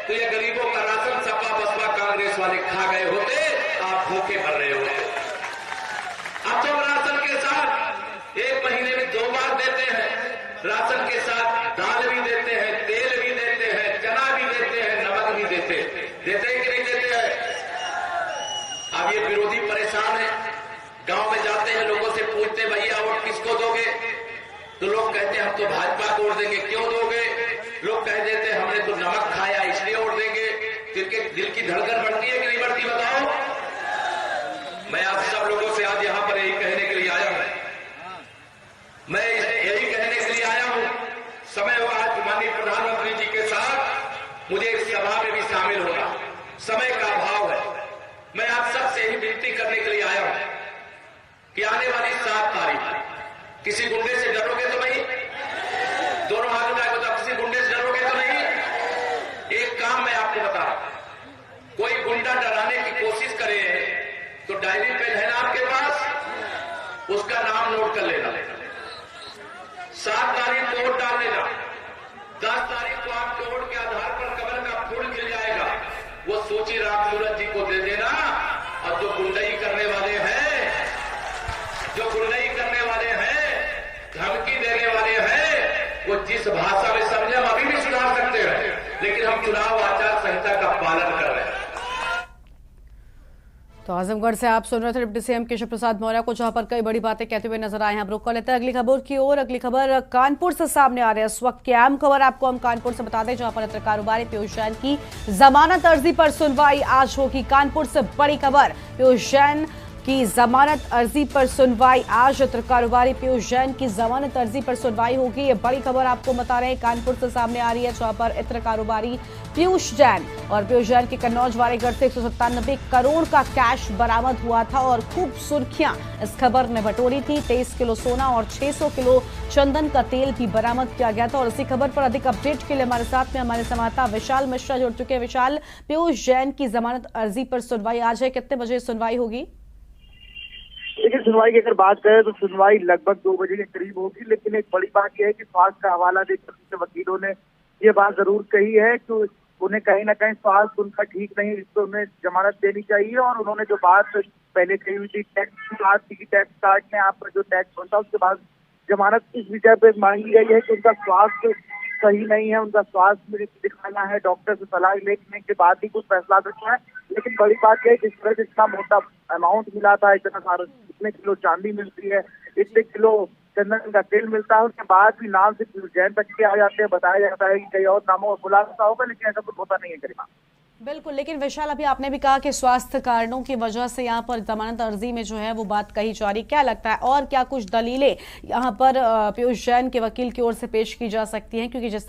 तो ये गरीबों का राशन सपा बसपा कांग्रेस वाले खा गए होते, आप भूखे मर रहे होते। अब तो राशन के साथ एक महीने में 2 बार देते हैं, राशन के साथ दाल भी देते हैं, तेल भी देते हैं, चना भी देते हैं, नमक भी देते हैं कि नहीं देते हैं? अब ये विरोधी परेशान है, गांव में जाते हैं, लोगों से पूछते भैया वोट किसको दोगे? तो लोग कहते हैं हम तो भाजपा को वोट देंगे। क्यों दोगे? लोग कह देते हैं हमने तो नमक खाया इसलिए वोट देंगे। दिल की धड़कन बढ़ती है कि नहीं बढ़ती बताओ? मैं आप सब लोगों से आज यहां पर यही कहने के लिए आया हूं, मैं यही कहने के लिए आया हूं, समय हुआ आज माननीय प्रधानमंत्री जी के साथ मुझे इस सभा में भी शामिल होना, समय का अभाव है। मैं आप सबसे यही विनती करने के लिए आया हूं कि आने वाली 7 तारीख किसी गुंडे से डरोगे तो नहीं? दोनों हाथ उठाए बताओ, किसी गुंडे से डरोगे तो नहीं? एक काम मैं आपको बता रहा हूं, कोई गुंडा डराने की कोशिश करे तो डायरी पेन है ना आपके पास, उसका नाम नोट कर लेना। 7 तारीख को वोट डाल लेना, 10 तारीख को आपके वोट के आधार पर कमल का फूल खिल जाएगा, वो सोची राम सूरज जी को दे देना। और जो गुंडई करने वाले हैं, धमकी देने वाले हैं, वो जिस भाषा में समझे हम अभी भी सुधार सकते हैं, लेकिन हम चुनाव आचार संहिता का पालन कर रहे हैं। तो आजमगढ़ से आप सुन रहे थे डिप्टी सीएम केशव प्रसाद मौर्य को, जहां पर कई बड़ी बातें कहते हुए नजर आए हैं। अब रुक कर लेते हैं अगली खबर की ओर। अगली खबर कानपुर से सामने आ रही है इस वक्त की अहम खबर आपको हम कानपुर से बता दें, जहां पर इत्र कारोबारी पीयूष जैन की जमानत अर्जी पर सुनवाई आज होगी। कानपुर से बड़ी खबर, पीयूष जैन की जमानत अर्जी पर सुनवाई आज। इत्र कारोबारी पीयूष जैन की जमानत अर्जी पर सुनवाई होगी, ये बड़ी खबर आपको बता रहे हैं, कानपुर से सामने आ रही है, जहां पर इत्र कारोबारी पीयूष जैन और पीयूष जैन के कन्नौज वारेगढ़ से 197 करोड़ का कैश बरामद हुआ था और खूब सुर्खियां इस खबर ने बटोरी थी। 23 किलो सोना और 600 किलो चंदन का तेल भी बरामद किया गया था। और इसी खबर पर अधिक अपडेट के लिए हमारे साथ में हमारे संवाददाता विशाल मिश्रा जुड़ चुके हैं। विशाल, पीयूष जैन की जमानत अर्जी पर सुनवाई आज है, कितने बजे सुनवाई होगी? देखिए, सुनवाई की अगर बात करें तो सुनवाई लगभग 2 बजे के करीब होगी, लेकिन एक बड़ी बात यह है कि स्वास्थ्य का हवाला देकर वकीलों ने ये बात जरूर कही है कि उन्हें कहीं ना कहीं स्वास्थ्य उनका ठीक नहीं, इसको उन्हें जमानत देनी चाहिए। और उन्होंने जो बात पहले कही हुई थी टैक्स की बात थी कि टैक्स काटने आप पर जो टैक्स बनता है, उसके बाद जमानत इस विषय पे मांगी गई है कि उनका स्वास्थ्य सही नहीं है, उनका स्वास्थ्य दिखाना है, डॉक्टर से सलाह लेने के बाद ही कुछ फैसला करना है। लेकिन बड़ी बात यह है कि जिस तरह से इतना मोटा अमाउंट मिला था, इतना सारा, इतने किलो चांदी मिलती है, इतने किलो चंदन का तेल मिलता है, उसके बाद भी नाम से जैन तक के आ जाते हैं। बताया जाता है कि कई और नामों में खुलासा होगा, लेकिन ऐसा कुछ होता नहीं है करीबा। बिल्कुल, लेकिन विशाल अभी आपने भी कहा कि स्वास्थ्य कारणों की वजह से यहाँ पर जमानत अर्जी में जो है वो बात कही जा रही, क्या लगता है और क्या कुछ दलीलें यहाँ पर पीयूष जैन के वकील की ओर से पेश की जा सकती हैं? क्योंकि जिस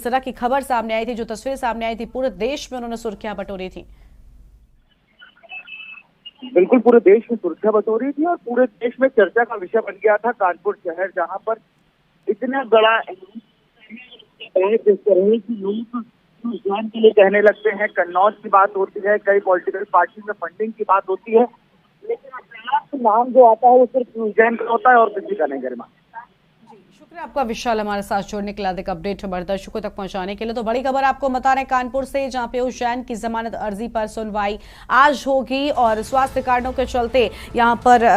तरह की खबर सामने आई थी, जो तस्वीर सामने आई थी, पूरे देश में उन्होंने सुर्खियां बटोरी थी। बिल्कुल, पूरे देश में सुर्खियां बटोरी थी और पूरे देश में चर्चा का विषय बन गया था कानपुर शहर, जहां पर इतना बड़ा जिस तरह की लोग रुझान के लिए कहने लगते हैं, कन्नौज की बात होती है, कई पॉलिटिकल पार्टी में फंडिंग की बात होती है, लेकिन नाम जो आता है वो सिर्फ रुझान का होता है और किसी का नहीं। गरिमा, शुक्रिया आपका विशाल हमारे साथ जोड़ने के लिए, अधिक अपडेट हमारे दर्शकों तक पहुंचाने के लिए। तो बड़ी खबर आपको बता रहे हैं कानपुर से, जहां पीयूष जैन की जमानत अर्जी पर सुनवाई आज होगी और स्वास्थ्य कारणों के चलते यहां पर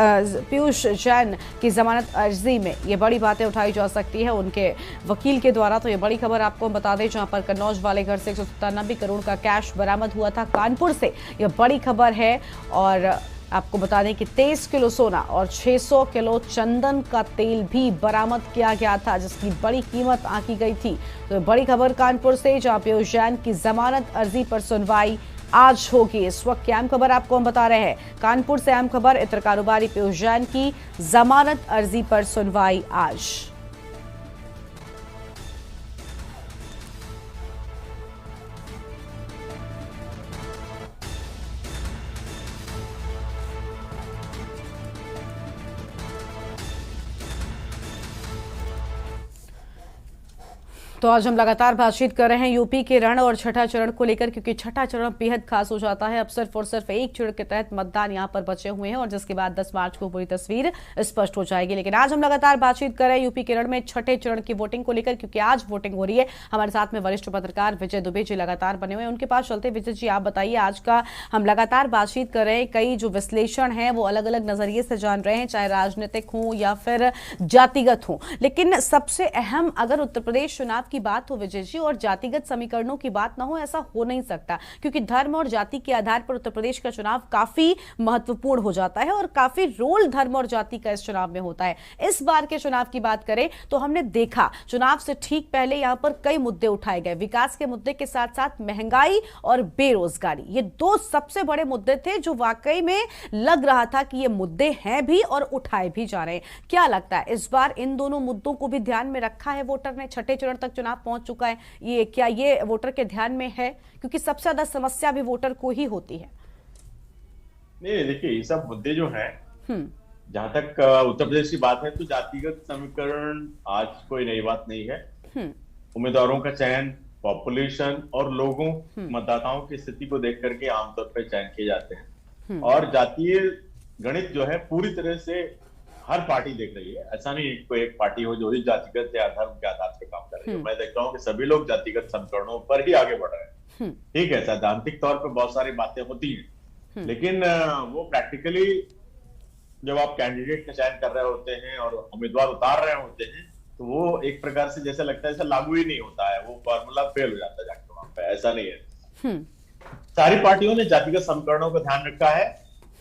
पीयूष जैन की जमानत अर्जी में ये बड़ी बातें उठाई जा सकती है उनके वकील के द्वारा। तो ये बड़ी खबर आपको बता दें, जहां पर कन्नौज वाले घर से 197 करोड़ का कैश बरामद हुआ था कानपुर से, यह बड़ी खबर है। और आपको बता दें कि 23 किलो सोना और 600 किलो चंदन का तेल भी बरामद किया गया था, जिसकी बड़ी कीमत आंकी गई थी। तो बड़ी खबर कानपुर से, जहां पीयूष जैन की जमानत अर्जी पर सुनवाई आज होगी। इस वक्त की अहम खबर आपको हम बता रहे हैं, कानपुर से अहम खबर, इत्र कारोबारी पीयूष जैन की जमानत अर्जी पर सुनवाई आज। तो आज हम लगातार बातचीत कर रहे हैं यूपी के रण और छठा चरण को लेकर, क्योंकि छठा चरण बेहद खास हो जाता है। अब सिर्फ और सिर्फ एक चरण के तहत मतदान यहां पर बचे हुए हैं और जिसके बाद 10 मार्च को पूरी तस्वीर स्पष्ट हो जाएगी। लेकिन आज हम लगातार बातचीत कर रहे हैं यूपी के रण में छठे चरण की वोटिंग को लेकर, क्योंकि आज वोटिंग हो रही है। हमारे साथ में वरिष्ठ पत्रकार विजय दुबे जी लगातार बने हुए हैं, उनके पास चलते। विजय जी, आप बताइए, आज का हम लगातार बातचीत कर रहे हैं, कई जो विश्लेषण है वो अलग अलग नजरिए से जान रहे हैं, चाहे राजनीतिक हो या फिर जातिगत हो, लेकिन सबसे अहम अगर उत्तर प्रदेश चुनाव की बात हो विजय जी, और जातिगत समीकरणों की बात ना हो, ऐसा हो नहीं सकता, क्योंकि धर्म और जाति के आधार पर उत्तर प्रदेश का चुनाव काफी महत्वपूर्ण हो जाता है और काफी रोल धर्म और जाति का इस चुनाव में होता है। इस बार के चुनाव की बात करें तो हमने देखा चुनाव से ठीक पहले यहां पर कई मुद्दे उठाए गए, विकास के मुद्दे के साथ साथ महंगाई और बेरोजगारी, ये दो सबसे बड़े मुद्दे थे जो वाकई में लग रहा था कि ये मुद्दे हैं भी और उठाए भी जा रहे हैं। क्या लगता है इस बार इन दोनों मुद्दों को भी ध्यान में रखा है वोटर ने? छठे चरण तक चुनाव पहुंच चुका है, ये क्या ये वोटर के ध्यान में है? क्योंकि सबसे ज्यादा समस्या भी वोटर को ही होती है। नहीं, देखिए ये सब मुद्दे जो हैं, जहां तक उत्तर प्रदेश की बात है तो जातिगत समीकरण आज कोई नई बात नहीं है। उम्मीदवारों का चयन पॉपुलेशन और लोगों मतदाताओं की स्थिति को देख करके आमतौर पर चयन किए जाते हैं, और जातीय गणित जो है पूरी तरह से हर पार्टी देख रही है। ऐसा नहीं कोई एक पार्टी हो जो ही जातिगत या धर्म के आधार पर काम कर रही है। मैं देखता हूँ कि सभी लोग जातिगत समीकरणों पर ही आगे बढ़ रहे हैं। ठीक है, सैद्धांतिक तौर पर बहुत सारी बातें होती हैं, लेकिन वो प्रैक्टिकली जब आप कैंडिडेट का चयन कर रहे होते हैं और उम्मीदवार उतार रहे होते हैं, तो वो एक प्रकार से जैसा लगता है जैसा लागू ही नहीं होता है, वो फॉर्मूला फेल हो जाता है जाके वहां पे। ऐसा नहीं है, सारी पार्टियों ने जातिगत समीकरणों का ध्यान रखा है।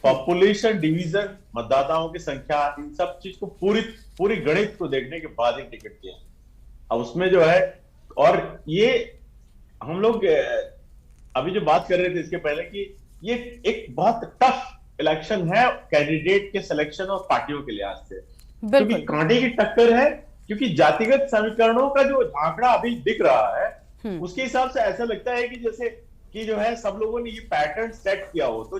पॉपुलेशन डिवीजन, मतदाताओं की संख्या, इन सब चीज को पूरी गणित को देखने के बाद ही टिकट दिया। अब उसमें जो है, और ये हम लोग अभी जो बात कर रहे थे इसके पहले कि ये एक बहुत टफ इलेक्शन है कैंडिडेट के सिलेक्शन और पार्टियों के लिहाज से, क्योंकि कांटे की टक्कर है। क्योंकि जातिगत समीकरणों का जो आंकड़ा अभी दिख रहा है उसके हिसाब से ऐसा लगता है कि जैसे कि जो है सब लोगों ने ये पैटर्न सेट किया हो, तो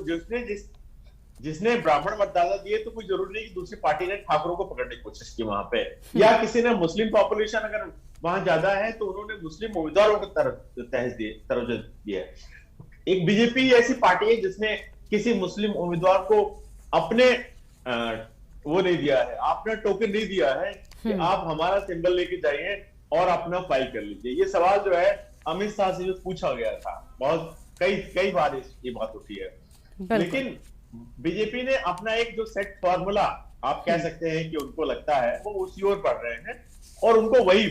जिसने ब्राह्मण मतदाता दिए तो कोई जरूरी नहीं कि दूसरी पार्टी ने ठाकुरों को पकड़ने की कोशिश की वहां पे, या किसी ने मुस्लिम पॉपुलेशन अगर वहां ज्यादा है तो उन्होंने मुस्लिम उम्मीदवारों की तरफ दिया। एक बीजेपी ऐसी पार्टी है जिसने किसी मुस्लिम उम्मीदवार को अपने वो नहीं दिया है, अपना टोकन नहीं दिया है कि आप हमारा सिंबल लेके जाइए और अपना फाइल कर लीजिए। ये सवाल जो है अमित शाह से जो पूछा गया था, बहुत कई बार ये बात उठी है, लेकिन बीजेपी ने अपना एक जो सेट फॉर्मूला आप कह सकते हैं कि उनको लगता है वो उसी ओर बढ़ रहे हैं, और उनको वही,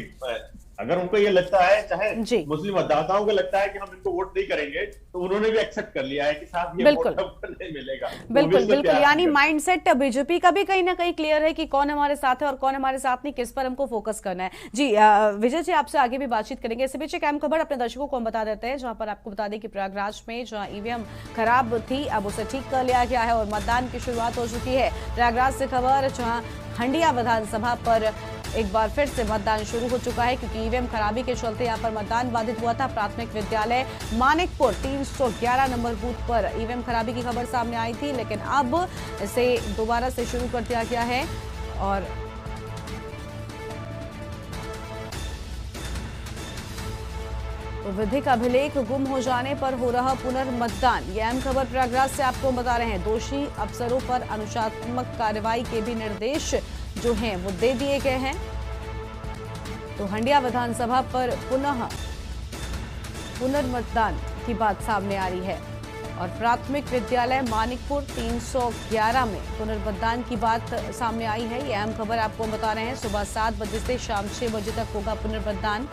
अगर उनको ये लगता है, चाहे मुस्लिम मतदाताओं को लगता है कि हम इनको वोट नहीं करेंगे, तो उन्होंने भी एक्सेप्ट कर लिया है कि साहब ये वोट हमको नहीं मिलेगा। बिल्कुल, यानी माइंडसेट बीजेपी का भी कहीं ना कहीं क्लियर है कि कौन हमारे साथ है और कौन हमारे साथ नहीं, किस पर हमको फोकस करना है। जी विजय जी, आपसे आगे भी बातचीत करेंगे। इसी बीच एक अहम खबर अपने दर्शकों को हम बता देते हैं, जहां पर आपको बता दें कि प्रयागराज में जहां ईवीएम खराब थी अब उसे ठीक कर लिया गया है और मतदान की शुरुआत हो चुकी है। प्रयागराज से खबर, जहां हंडिया विधानसभा पर एक बार फिर से मतदान शुरू हो चुका है, क्योंकि ईवीएम खराबी के चलते यहां पर मतदान बाधित हुआ था। प्राथमिक विद्यालय मानिकपुर 311 नंबर बूथ पर ईवीएम खराबी की खबर सामने आई थी, लेकिन अब इसे दोबारा से शुरू कर दिया गया है और तो विधिक अभिलेख गुम हो जाने पर हो रहा पुनर्मतदान। ये अहम खबर प्रयागराज से आपको बता रहे हैं। दोषी अफसरों पर अनुशासनात्मक कार्रवाई के भी निर्देश जो हैं वो दे दिए गए हैं। तो हंडिया विधानसभा पर पुनर्मतदान की बात सामने आ रही है और प्राथमिक विद्यालय मानिकपुर 311 में पुनर्मतदान की बात सामने आई है। ये अहम खबर आपको बता रहे हैं। सुबह 7 बजे से शाम 6 बजे तक होगा पुनर्मतदान।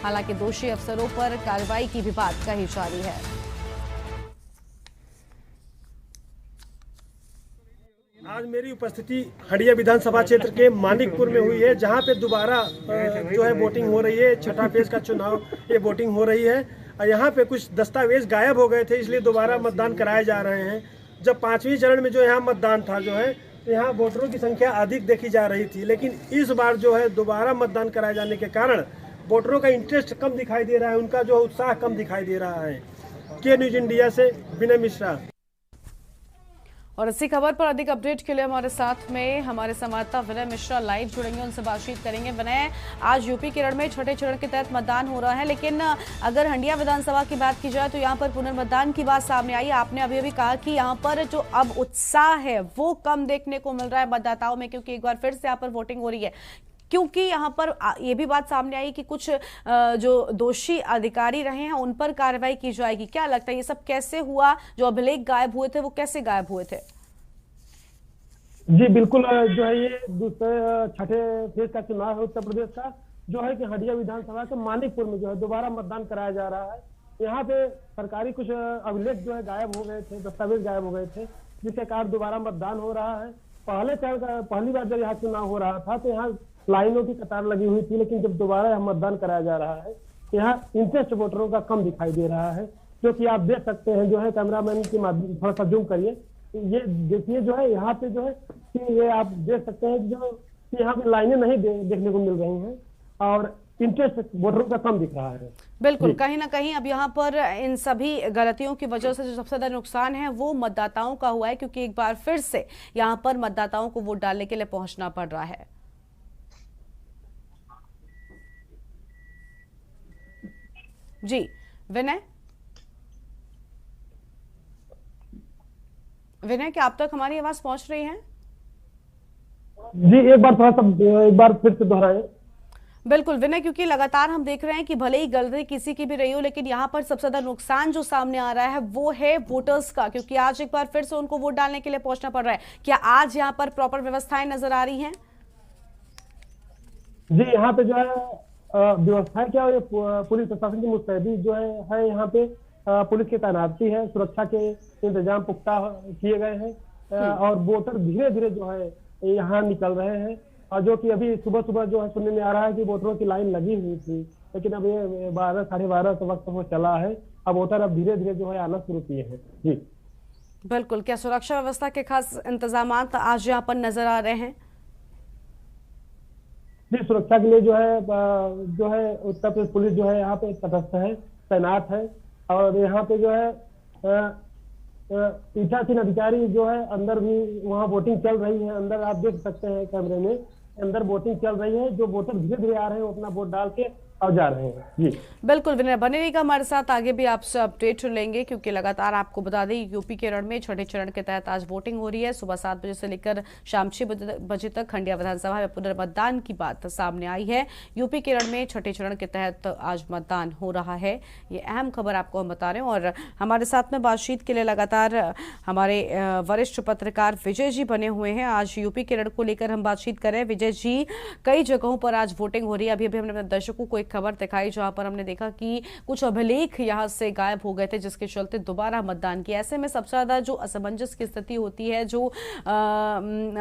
हालांकि दोषी अफसरों पर कार्रवाई की भी बात कही जा रही है। आज मेरी उपस्थिति हंडिया विधानसभा क्षेत्र के मानिकपुर में हुई है, जहां पे दोबारा जो है वोटिंग हो रही है। छठा फेज का चुनाव ये वोटिंग हो रही है। यहाँ पे कुछ दस्तावेज गायब हो गए थे, इसलिए दोबारा मतदान कराए जा रहे हैं। जब 5वीं चरण में जो यहाँ मतदान था जो है, यहाँ वोटरों की संख्या अधिक देखी जा रही थी, लेकिन इस बार जो है दोबारा मतदान कराए जाने के कारण वोटरों का इंटरेस्ट कम दिखाई दे रहा है, उनका जो उत्साह कम दिखाई दे रहा है। के न्यूज इंडिया से विनय मिश्रा। और इसी खबर पर अधिक अपडेट के लिए हमारे साथ में हमारे संवाददाता विनय मिश्रा लाइव जुड़ेंगे, उनसे बातचीत करेंगे। विनय, आज यूपी केरल में छठे चरण के तहत मतदान हो रहा है, लेकिन अगर हंडिया विधानसभा की बात की जाए तो यहाँ पर पुनर्मतदान की बात सामने आई। आपने अभी अभी कहा कि यहाँ पर जो अब उत्साह है वो कम देखने को मिल रहा है मतदाताओं में, क्योंकि एक बार फिर से यहाँ पर वोटिंग हो रही है। क्योंकि यहाँ पर ये भी बात सामने आई कि कुछ जो दोषी अधिकारी रहे हैं उन पर कार्रवाई की जाएगी। क्या लगता है ये सब कैसे हुआ? जो अभिलेख गायब हुए थे वो कैसे गायब हुए थे? जी बिल्कुल, जो है ये दूसरे छठे फेज का चुनाव है उत्तर प्रदेश का, जो है कि हंडिया विधानसभा के मानिकपुर में जो है दोबारा मतदान कराया जा रहा है। यहाँ पे सरकारी कुछ अभिलेख जो है गायब हो गए थे, दस्तावेज गायब हो गए थे, जिसके कारण दोबारा मतदान हो रहा है। पहली बार जब यहाँ चुनाव हो रहा था तो यहाँ लाइनों की कतार लगी हुई थी, लेकिन जब दोबारा यहाँ मतदान कराया जा रहा है यहाँ इंटरेस्ट वोटरों का कम दिखाई दे रहा है, जो कि आप देख सकते हैं। जो है कैमरामैन के माध्यम से थोड़ा सा जूम करिए, ये देखिए जो है यहाँ पे जो है कि ये आप देख सकते हैं जो कि यहाँ पे लाइनें नहीं देखने को मिल रही हैं और इंटरेस्ट वोटरों का कम दिख रहा है। बिल्कुल, कहीं ना कहीं अब यहाँ पर इन सभी गलतियों की वजह से जो सबसे ज्यादा नुकसान है वो मतदाताओं का हुआ है, क्योंकि एक बार फिर से यहाँ पर मतदाताओं को वोट डालने के लिए पहुंचना पड़ रहा है। जी विनय, क्या आप तक हमारी आवाज पहुंच रही है? जी एक बार फिर से दोहराएं। बिल्कुल विनय, क्योंकि लगातार हम देख रहे हैं कि भले ही गलती किसी की भी रही हो, लेकिन यहाँ पर सबसे ज्यादा नुकसान जो सामने आ रहा है वो है वोटर्स का, क्योंकि आज एक बार फिर से उनको वोट डालने के लिए पहुंचना पड़ रहा है। क्या आज यहाँ पर प्रॉपर व्यवस्थाएं नजर आ रही हैं? जी यहाँ पे जो है व्यवस्थाएं क्या है, पुलिस प्रशासन की मुस्तैदी जो है यहाँ पे पुलिस की तैनाती है, सुरक्षा के इंतजाम पुख्ता किए गए हैं और वोटर धीरे धीरे जो है यहाँ निकल रहे हैं। और जो कि अभी सुबह सुबह जो है सुनने में आ रहा है कि वोटरों की लाइन लगी हुई थी, लेकिन अब ये 12 साढ़े 12 के वक्त वो चला है। अब वोटर अब धीरे धीरे जो है आना शुरू किए हैं। जी बिल्कुल, क्या सुरक्षा व्यवस्था के खास इंतजाम आज यहाँ पर नजर आ रहे हैं? जी सुरक्षा के लिए जो है उत्तर प्रदेश पुलिस जो है यहाँ पे तटस्थ है, तैनात है। और यहाँ पे जो है पीठासीन अधिकारी जो है अंदर भी वहाँ वोटिंग चल रही है। अंदर आप देख सकते हैं कैमरे में, अंदर वोटिंग चल रही है। जो वोटर धीरे धीरे आ रहे हैं वो अपना वोट डाल के और जा रहे हैं। जी बिल्कुल विनय, बने रहिएगा हमारे साथ, आगे भी आपसे अपडेट लेंगे, क्योंकि लगातार आपको बता दें यूपी केरल में छठे चरण के तहत आज वोटिंग हो रही है। सुबह 7 बजे से लेकर शाम 6 बजे तक हंडिया विधानसभा में पुनर्मतदान की बात सामने आई है। यूपी केरल में छठे चरण के तहत आज मतदान हो रहा है। ये अहम खबर आपको हम बता रहे हैं। और हमारे साथ में बातचीत के लिए लगातार हमारे वरिष्ठ पत्रकार विजय जी बने हुए हैं। आज यूपी केरल को लेकर हम बातचीत कर रहे हैं। विजय जी, कई जगहों पर आज वोटिंग हो रही है। अभी अभी हमने अपने दर्शकों को एक खबर दिखाई जहां पर हमने देखा कि कुछ अभिलेख यहां से गायब हो गए थे, जिसके चलते दोबारा मतदान किया। ऐसे में सबसे ज्यादा जो असमंजस की स्थिति होती है, जो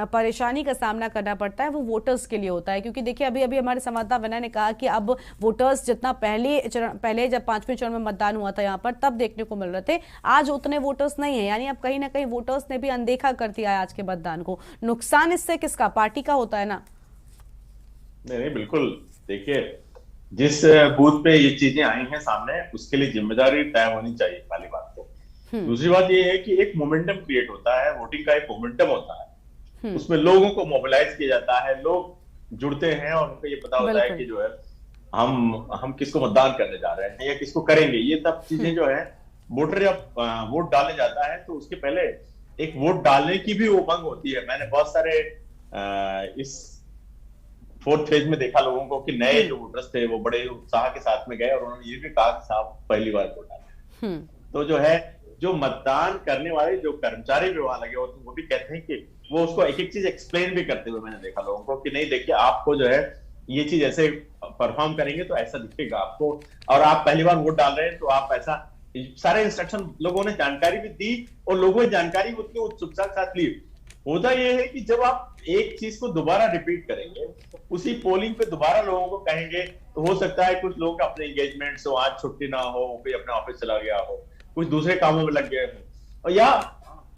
परेशानी का सामना करना पड़ता है, वो वोटर्स के लिए होता है। क्योंकि देखिए अभी अभी हमारे संवाददाता विनय ने कहा कि अब वोटर्स जितना पहले जब 5वें चरण में मतदान हुआ था यहाँ पर तब देखने को मिल रहे थे, आज उतने वोटर्स नहीं है। यानी अब कहीं ना कहीं वोटर्स ने भी अनदेखा कर दिया है आज के मतदान को। नुकसान इससे किसका? पार्टी का होता है ना? नहीं बिल्कुल, देखिए जिस बूथ पे ये चीजें आई हैं सामने, उसके लिए जिम्मेदारी तय होनी चाहिए, पहली बात तो। दूसरी बात ये है कि एक मोमेंटम क्रिएट होता है, वोटिंग का एक मोमेंटम होता है, उसमें लोगों को मोबिलाइज किया जाता है, लोग जुड़ते हैं और उनको ये पता होता है कि जो है हम किसको मतदान करने जा रहे हैं या किसको करेंगे, ये सब चीजें जो है वोटर जब वोट डालने जाता है तो उसके पहले एक वोट डालने की भी उमंग होती है। मैंने बहुत सारे इस 4th फेज में देखा लोगों को कि नए जो वोटर्स थे वो बड़े उत्साह के साथ में गए और उन्होंने ये भी कहा कि साहब पहली बार वोट डाले। तो जो है जो मतदान करने वाले जो कर्मचारी भी वहां लगे होते हैं वो भी कहते हैं कि वो उसको एक एक चीज एक्सप्लेन भी करते हुए मैंने देखा लोगों को कि नहीं देखिए आपको जो है ये चीज ऐसे परफॉर्म करेंगे तो ऐसा दिखेगा आपको, और आप पहली बार वोट डाल रहे हैं तो आप ऐसा, सारे इंस्ट्रक्शन लोगों ने जानकारी भी दी और लोगों ने जानकारी उतनी उत्सुकता के साथ ली। होता यह है कि जब आप एक चीज को दोबारा रिपीट करेंगे, उसी पोलिंग पे दोबारा लोगों को कहेंगे, तो हो सकता है कुछ लोग अपने एंगेजमेंट से आज छुट्टी ना हो, कोई अपने ऑफिस चला गया हो, कुछ दूसरे कामों में लग गए हो, और या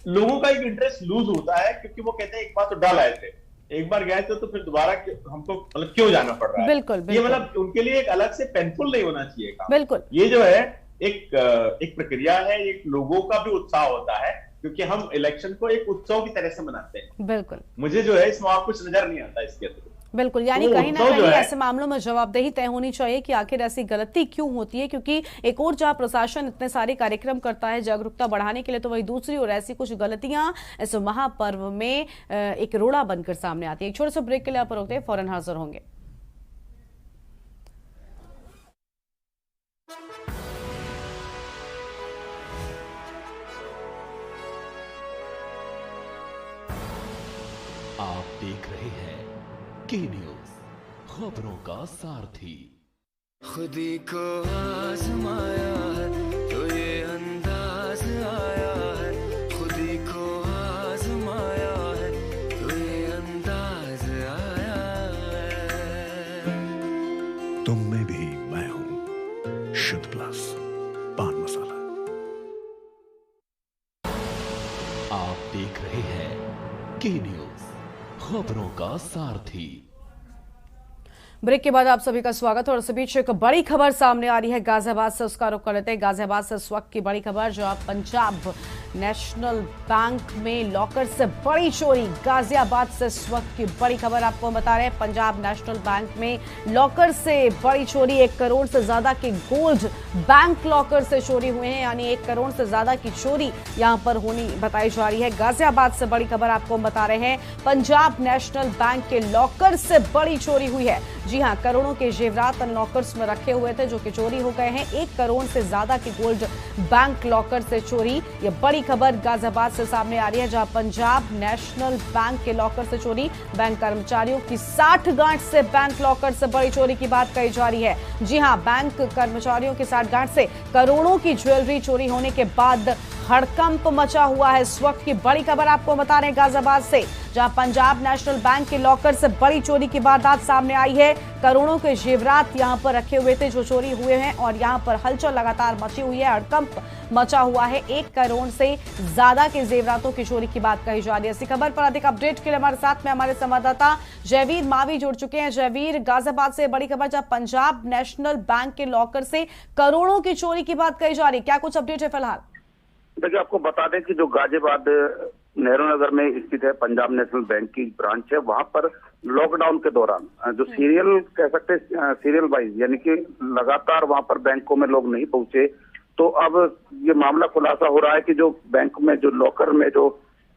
लोगों का एक इंटरेस्ट लूज होता है क्योंकि वो कहते हैं एक बार तो डाल आए थे, एक बार गए थे तो फिर दोबारा हमको मतलब क्यों जाना पड़ रहा है। बिल्कुल। ये मतलब उनके लिए एक अलग से पेनफुल नहीं होना चाहिए काम। बिल्कुल। ये जो है एक प्रक्रिया है, एक लोगों का भी उत्साह होता है क्योंकि हम इलेक्शन को एक उत्सव की तरह से मनाते हैं। बिल्कुल। मुझे जो है इसमें कुछ नजर नहीं आता इसके अंदर। बिल्कुल, यानी कहीं ना कहीं ऐसे मामलों में जवाबदेही तय होनी चाहिए कि आखिर ऐसी गलती क्यों होती है, क्योंकि एक और जहां प्रशासन इतने सारे कार्यक्रम करता है जागरूकता बढ़ाने के लिए, तो वही दूसरी और ऐसी कुछ गलतियां इस महापर्व में एक रोड़ा बनकर सामने आती है। एक छोटे से ब्रेक के लिए आप रोकते हैं, फौरन हाजिर होंगे। आप देख रहे हैं के न्यूज़, खबरों का सारथी। खुदी को आजमाया है तो ये अंदाज आया है, खुदी को आजमाया है तो ये अंदाज आया है। तुम में भी मैं हूं शुद्ध प्लस पान मसाला। आप देख रहे हैं के न्यूज़, खबरों का सारथी। ब्रेक के बाद आप सभी का स्वागत। और इस बीच एक बड़ी खबर सामने आ रही है गाजियाबाद से, उसका रुख कर लेते हैं। गाजियाबाद से इस वक्त की बड़ी खबर, जो आप पंजाब नेशनल बैंक में लॉकर से बड़ी चोरी। गाजियाबाद से इस वक्त की बड़ी खबर आपको बता रहे हैं, पंजाब नेशनल बैंक में लॉकर से बड़ी चोरी। 1 करोड़ से ज्यादा के गोल्ड बैंक लॉकर से चोरी हुए हैं, यानी 1 करोड़ से ज्यादा की चोरी यहां पर होनी बताई जा रही है। गाजियाबाद से बड़ी खबर आपको बता रहे हैं, पंजाब नेशनल बैंक के लॉकर से बड़ी चोरी हुई है। जी हां, करोड़ों के जेवरात लॉकर्स में रखे हुए थे जो कि चोरी हो गए हैं। 1 करोड़ से ज्यादा के गोल्ड बैंक लॉकर से चोरी। ये बड़ी खबर गाजियाबाद से सामने आ रही है, जहां पंजाब नेशनल बैंक के लॉकर से चोरी। बैंक कर्मचारियों की 60 गांठ से बैंक लॉकर से बड़ी चोरी की बात कही जा रही है। जी हां, बैंक कर्मचारियों की 60 गांठ से करोड़ों की ज्वेलरी चोरी होने के बाद हड़कंप मचा हुआ है। इस वक्त की बड़ी खबर आपको बता रहे हैं गाजियाबाद से, जहां पंजाब नेशनल बैंक के लॉकर से बड़ी चोरी की वारदात सामने आई है। करोड़ों के जेवरात यहां पर रखे हुए थे जो चोरी हुए हैं, और यहां पर हलचल लगातार मची हुई है, हड़कंप मचा हुआ है। 1 करोड़ से ज्यादा के जेवरातों की चोरी की बात कही जा रही है। इसी खबर पर अधिक अपडेट के लिए हमारे साथ में हमारे संवाददाता जयवीर मावी जुड़ चुके हैं। जयवीर, गाजियाबाद से बड़ी खबर, जहां पंजाब नेशनल बैंक के लॉकर से करोड़ों की चोरी की बात कही जा रही है, क्या कुछ अपडेट है फिलहाल? देखिए, आपको बता दें कि जो गाजियाबाद नेहरू नगर में स्थित है पंजाब नेशनल बैंक की ब्रांच है, वहां पर लॉकडाउन के दौरान जो सीरियल कह सकते हैं, सीरियल वाइज यानी कि लगातार वहां पर बैंकों में लोग नहीं पहुंचे, तो अब ये मामला खुलासा हो रहा है कि जो बैंक में जो लॉकर में जो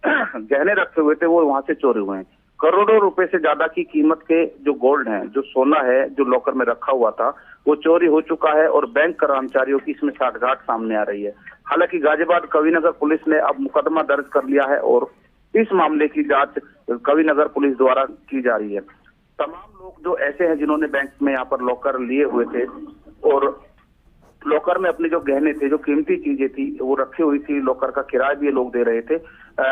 गहने रखे हुए थे वो वहां से चोरी हुए हैं। करोड़ों रुपए से ज्यादा की कीमत के जो गोल्ड हैं, जो सोना है, जो लॉकर में रखा हुआ था, वो चोरी हो चुका है और बैंक कर्मचारियों की इसमें साठगांठ सामने आ रही है। हालांकि गाजियाबाद कविनगर पुलिस ने अब मुकदमा दर्ज कर लिया है और इस मामले की जांच कविनगर पुलिस द्वारा की जा रही है। तमाम लोग जो ऐसे हैं जिन्होंने बैंक में यहाँ पर लॉकर लिए हुए थे और लॉकर में अपने जो गहने थे, जो कीमती चीजें थी, वो रखी हुई थी, लॉकर का किराया भी लोग दे रहे थे।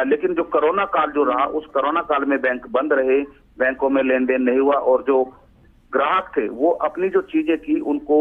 लेकिन जो कोरोना काल जो रहा, उस कोरोना काल में बैंक बंद रहे, बैंकों में लेन देन नहीं हुआ और जो ग्राहक थे वो अपनी जो चीजें थी उनको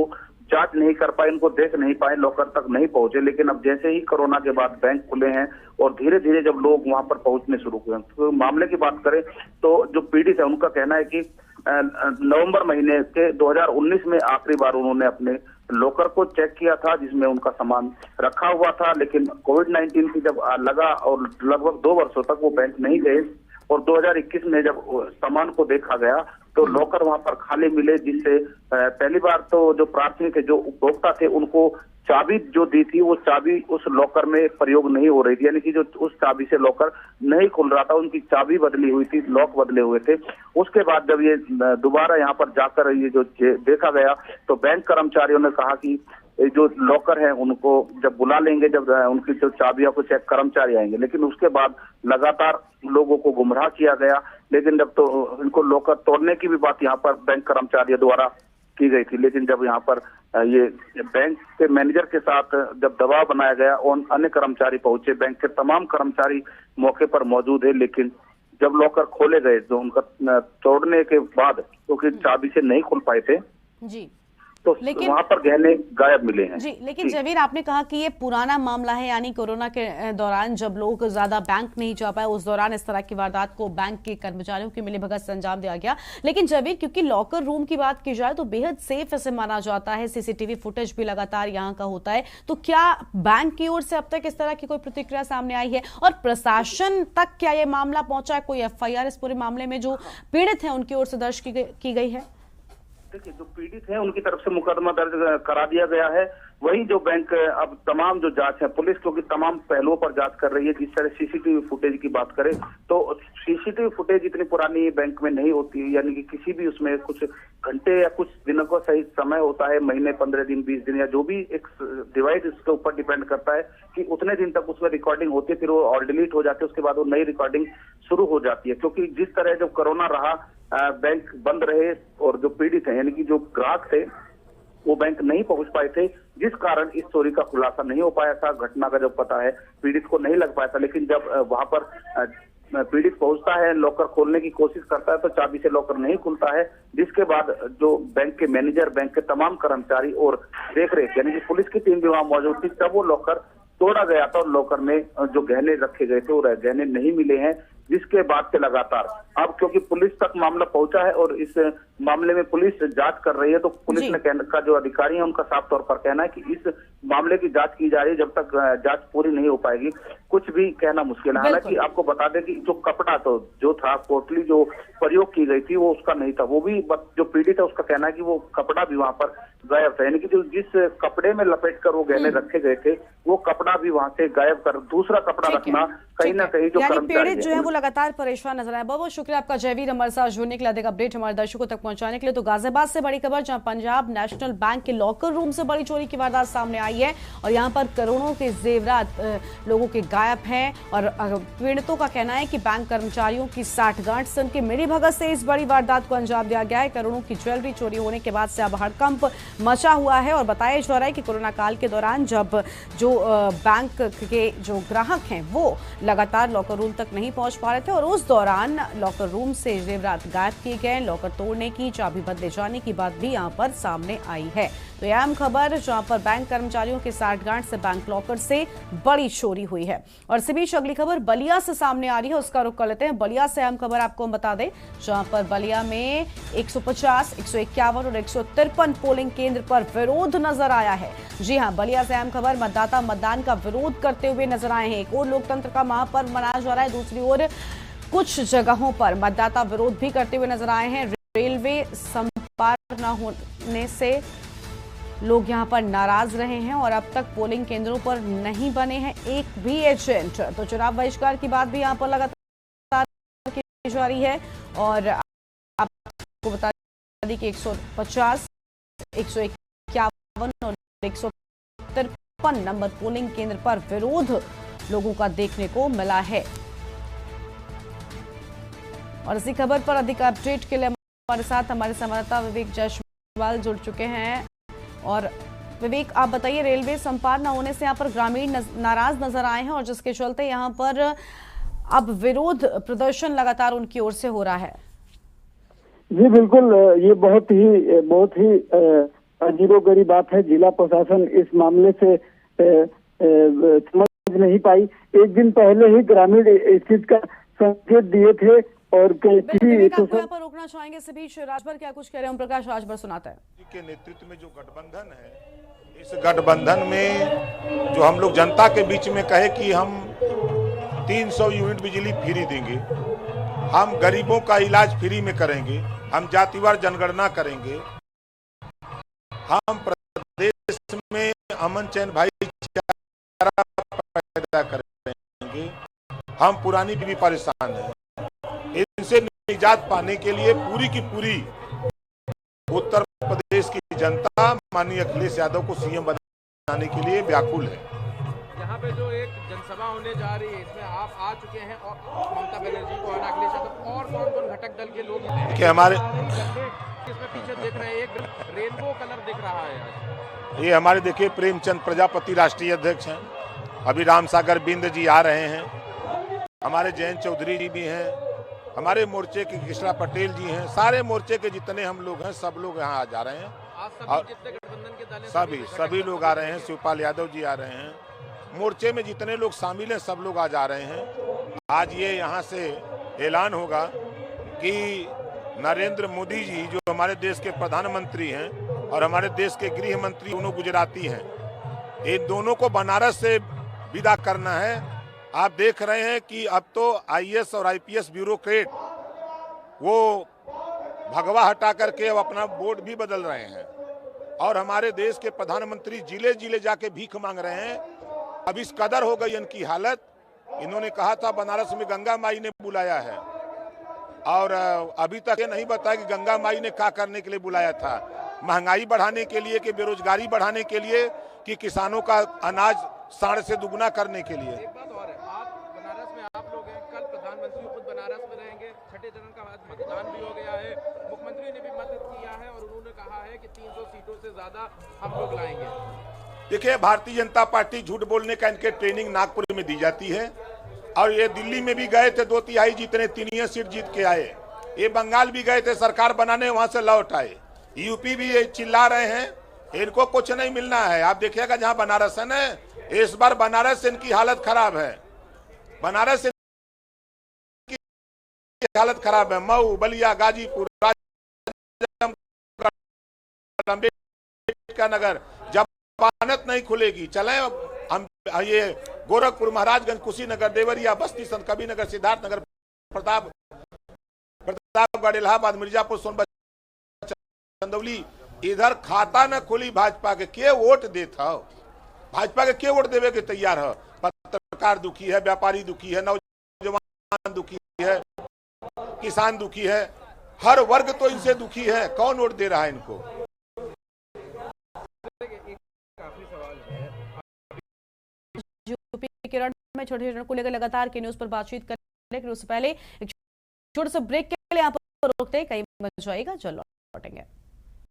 जांच नहीं कर पाए, उनको देख नहीं पाए, लॉकर तक नहीं पहुंचे। लेकिन अब जैसे ही कोरोना के बाद बैंक खुले हैं और धीरे धीरे जब लोग वहां पर पहुंचने शुरू हुए, तो मामले की बात करें तो जो पीड़ित है उनका कहना है कि नवंबर महीने के 2019 में आखिरी बार उन्होंने अपने लॉकर को चेक किया था जिसमें उनका सामान रखा हुआ था, लेकिन कोविड-19 की जब लगा और लगभग 2 वर्षों तक वो बैंक नहीं गए और 2021 में जब सामान को देखा गया तो लॉकर वहां पर खाली मिले, जिनसे पहली बार तो जो प्राथमिक जो उपभोक्ता थे उनको चाबी जो दी थी वो चाबी उस लॉकर में प्रयोग नहीं हो रही थी, यानी कि जो उस चाबी से लॉकर नहीं खुल रहा था, उनकी चाबी बदली हुई थी, लॉक बदले हुए थे। उसके बाद जब ये दोबारा यहाँ पर जाकर ये जो देखा गया तो बैंक कर्मचारियों ने कहा कि जो लॉकर है उनको जब बुला लेंगे, जब उनकी जो चाबियों को चेक कर्मचारी आएंगे, लेकिन उसके बाद लगातार लोगों को गुमराह किया गया। लेकिन जब तो इनको लॉकर तोड़ने की भी बात यहाँ पर बैंक कर्मचारियों द्वारा की गई थी, लेकिन जब यहाँ पर ये बैंक के मैनेजर के साथ जब दबाव बनाया गया और अन्य कर्मचारी पहुंचे, बैंक के तमाम कर्मचारी मौके पर मौजूद है, लेकिन जब लॉकर खोले गए तो उनका तोड़ने के बाद क्योंकि चाबी से नहीं खुल पाए थे जी, तो वहां पर गहने गायब मिले हैं जी। लेकिन जवीर, आपने कहा कि ये पुराना मामला है, यानी कोरोना के दौरान जब लोग ज्यादा बैंक नहीं जा पाए उस दौरान इस तरह की वारदात को बैंक के कर्मचारियों की मिलीभगत से अंजाम दिया गया। लेकिन जवीर, क्योंकि लॉकर रूम की बात की जाए तो बेहद सेफ इसे माना जाता है, सीसीटीवी फुटेज भी लगातार यहाँ का होता है, तो क्या बैंक की ओर से अब तक इस तरह की कोई प्रतिक्रिया सामने आई है और प्रशासन तक क्या ये मामला पहुंचा है? कोई FIR इस पूरे मामले में जो पीड़ित है उनकी ओर से दर्ज की गई है? देखिए, जो पीड़ित हैं उनकी तरफ से मुकदमा दर्ज करा दिया गया है। वही जो बैंक अब तमाम जो जांच है, पुलिस क्योंकि तमाम पहलुओं पर जांच कर रही है। जिस तरह सीसीटीवी फुटेज की बात करें तो सीसीटीवी फुटेज इतनी पुरानी बैंक में नहीं होती, यानी कि किसी भी उसमें कुछ घंटे या कुछ दिनों का सही समय होता है, महीने, 15 दिन, 20 दिन या जो भी एक डिवाइस इसके ऊपर डिपेंड करता है कि उतने दिन तक उसमें रिकॉर्डिंग होती है, फिर वो और डिलीट हो जाती है, उसके बाद वो नई रिकॉर्डिंग शुरू हो जाती है। क्योंकि जिस तरह जब कोरोना रहा, बैंक बंद रहे और जो पीड़ित है यानी कि जो ग्राहक थे वो बैंक नहीं पहुंच पाए थे, जिस कारण इस चोरी का खुलासा नहीं हो पाया था। घटना का जब पता है पीड़ित को नहीं लग पाया था, लेकिन जब वहां पर पीड़ित पहुंचता है, लॉकर खोलने की कोशिश करता है तो चाबी से लॉकर नहीं खुलता है, जिसके बाद जो बैंक के मैनेजर, बैंक के तमाम कर्मचारी और देखरेख यानी कि पुलिस की टीम भी वहां मौजूद थी, तब वो लॉकर तोड़ा गया था और लॉकर में जो गहने रखे गए थे वो गहने नहीं मिले हैं। जिसके बाद से लगातार अब क्योंकि पुलिस तक मामला पहुंचा है और इस मामले में पुलिस जांच कर रही है, तो पुलिस ने का जो अधिकारी है उनका साफ तौर पर कहना है कि इस मामले की जांच की जा रही है, जब तक जांच पूरी नहीं हो पाएगी कुछ भी कहना मुश्किल है। हालांकि आपको बता दें कि जो कपड़ा तो जो था, पोटली जो प्रयोग की गई थी वो उसका नहीं था, वो भी जो पीड़ित है उसका कहना है कि वो कपड़ा भी वहां पर गायब था, यानी कि जो जिस कपड़े में लपेट कर वो गहने रखे गए थे वो कपड़ा भी वहां से गायब कर दूसरा कपड़ा रखना कहीं ना कहीं जो पीड़ित जो है वो लगातार परेशान नजर आए। बहुत बहुत शुक्रिया आपका जयवीर हमारे साथ जुड़ने के लिए, अधिक अपडेट हमारे दर्शकों तक पहुंचाने के लिए। तो गाजियाबाद से बड़ी खबर, जहां पंजाब नेशनल बैंक के लॉकर रूम से बड़ी चोरी की वारदात सामने आई है और यहां पर करोड़ों के जेवरात लोगों के गायब हैं और पीड़ितों का कहना है कि बैंक कर्मचारियों की साठगांठ से उनकी मिलीभगत से इस बड़ी वारदात को अंजाम दिया गया है। करोड़ों की ज्वेलरी चोरी होने के बाद से अब हड़कंप मचा हुआ है और बताया जा रहा है कि कोरोना काल के दौरान जब जो बैंक के जो ग्राहक हैं वो लगातार लॉकर रूम तक नहीं पहुंच पा रहे थे और उस दौरान लॉकर रूम से जेवरात गायब किए गए। लॉकर तोड़ने की, चाबी बदले जाने की बात भी यहां पर सामने आई है। तो यह अहम खबर, जहां पर बैंक कर्मचारियों के साठगांठ से बैंक लॉकर से बड़ी चोरी हुई है। और इसी बीच अगली खबर बलिया से सामने आ रही है, उसका रुख कर लेते हैं। बलिया से अहम खबर आपको हम बता दें, जहां पर बलिया में 150, 151 और 153 पोलिंग केंद्र पर विरोध नजर आया है। जी हां, बलिया से अहम खबर, मतदाता मतदान का विरोध करते हुए नजर आए हैं। एक और लोकतंत्र का महापर्व मनाया जा रहा है, दूसरी ओर कुछ जगहों पर मतदाता विरोध भी करते हुए नजर आए हैं। रेलवे संपर्क न होने से लोग यहां पर नाराज रहे हैं और अब तक पोलिंग केंद्रों पर नहीं बने हैं एक भी एजेंट। तो चुनाव बहिष्कार की बात भी यहां पर लगातार की जा रही है और आपको बता दें कि 150, 151 और 153 नंबर पोलिंग केंद्र पर विरोध लोगों का देखने को मिला है। और इसी खबर पर अधिक अपडेट के लिए हमारे साथ हमारे संवाददाता विवेक जायसवाल जुड़ चुके हैं। और विवेक, आप बताइए, रेलवे संपर्क न होने से यहाँ पर ग्रामीण नाराज नजर आए हैं और जिसके चलते यहाँ पर अब विरोध प्रदर्शन लगातार उनकी ओर से हो रहा है। जी बिल्कुल, ये बहुत ही अजीबोगरीब बात है। जिला प्रशासन इस मामले से समझ नहीं पाई। एक दिन पहले ही ग्रामीण स्थिति का संकेत दिए थे और पर रोकना चाहेंगे। इस बीच राजभर क्या कुछ कह रहे हैं, ओम प्रकाश राजभर सुनाता है। के नेतृत्व में जो गठबंधन है, इस गठबंधन में जो हम लोग जनता के बीच में कहे कि हम 300 यूनिट बिजली फ्री देंगे, हम गरीबों का इलाज फ्री में करेंगे, हम जातिवार जनगणना करेंगे, हम प्रदेश में अमन चैन भाईचारा पैदा करेंगे। हम पुरानी भी परेशान हैं, इनसे निजात पाने के लिए पूरी की पूरी उत्तर प्रदेश की जनता माननीय अखिलेश यादव को सीएम बनाने के लिए व्याकुल है। यहाँ पे जो एक जनसभा होने जा रही है, इसमें आप आ चुके हैं और ममता बनर्जी को और अखिलेश यादव और कौन-कौन घटक दल के लोग कि हमारे इसमें पीछे देख रहे हैं, एक रेनबो कलर दिख रहा है आज। ये हमारे देखिए प्रेमचंद प्रजापति राष्ट्रीय अध्यक्ष हैं, अभी राम सागर बिंद जी आ रहे हैं, हमारे जयंत चौधरी जी भी हैं, हमारे मोर्चे के कृष्णा पटेल जी हैं, सारे मोर्चे के जितने हम लोग हैं सब लोग यहाँ आ जा रहे हैं और सभी लोग आ रहे हैं। शिवपाल यादव जी आ रहे हैं, मोर्चे में जितने लोग शामिल हैं सब लोग आ जा रहे हैं। आज ये यहाँ से ऐलान होगा कि नरेंद्र मोदी जी जो हमारे देश के प्रधानमंत्री हैं और हमारे देश के गृह मंत्री दोनों गुजराती हैं, इन दोनों को बनारस से विदा करना है। आप देख रहे हैं कि अब तो आईएएस और आईपीएस ब्यूरोक्रेट वो भगवा हटा करके अब अपना बोर्ड भी बदल रहे हैं और हमारे देश के प्रधानमंत्री जिले जिले जाके भीख मांग रहे हैं। अब इस कदर हो गई इनकी हालत, इन्होंने कहा था बनारस में गंगा माई ने बुलाया है और अभी तक ये नहीं बताया कि गंगा माई ने क्या करने के लिए बुलाया था, महंगाई बढ़ाने के लिए कि बेरोजगारी बढ़ाने के लिए कि किसानों का अनाज साढ़ से दुगुना करने के लिए। एक बात और है, आप बनारस में आप लोग हैं, कल प्रधानमंत्री खुद बनारस में रहेंगे, छठे चरण का आज मतदान भी हो गया है, मुख्यमंत्री ने भी मदद किया है और उन्होंने कहा है कि 300 सीटों से ज्यादा हम लोग लाएंगे। देखिए भारतीय जनता पार्टी झूठ बोलने का इनके ट्रेनिंग नागपुर में दी जाती है और ये दिल्ली में भी गए थे, 2/3 जीतने 3 सीट जीत के आए। ये बंगाल भी गए थे सरकार बनाने, वहां से लौट आए। यूपी भी ये चिल्ला रहे हैं, इनको कुछ नहीं मिलना है। आप देखिएगा जहां बनारस है ना, इस बार बनारस से इनकी हालत खराब है, बनारस से इनकी हालत खराब है। मऊ, बलिया, गाजीपुर, अम्बेडकर नगर, जमानत नहीं खुलेगी। चले हम ये गोरखपुर, महाराजगंज, कुशीनगर, देवरिया, बस्ती, संत कबीर नगर, सिद्धार्थ नगर, प्रतापगढ़, इलाहाबाद, मिर्जापुर, सोनभद्र, चंदौली, इधर खाता न खुली भाजपा के वोट देता, भाजपा के वोट देवे के तैयार है। पत्रकार दुखी है, व्यापारी दुखी है, नौजवान दुखी है, किसान दुखी है, हर वर्ग तो इनसे दुखी है। कौन वोट दे रहा है इनको? यूपी केरल में छोटे चरण को लेकर लगातार के न्यूज पर बातचीत करें, लेकिन उससे पहले एक छोटे से ब्रेक के लिए यहाँ पर रोकते हैं, कहीं मच जाएगा, चलो लौटेंगे।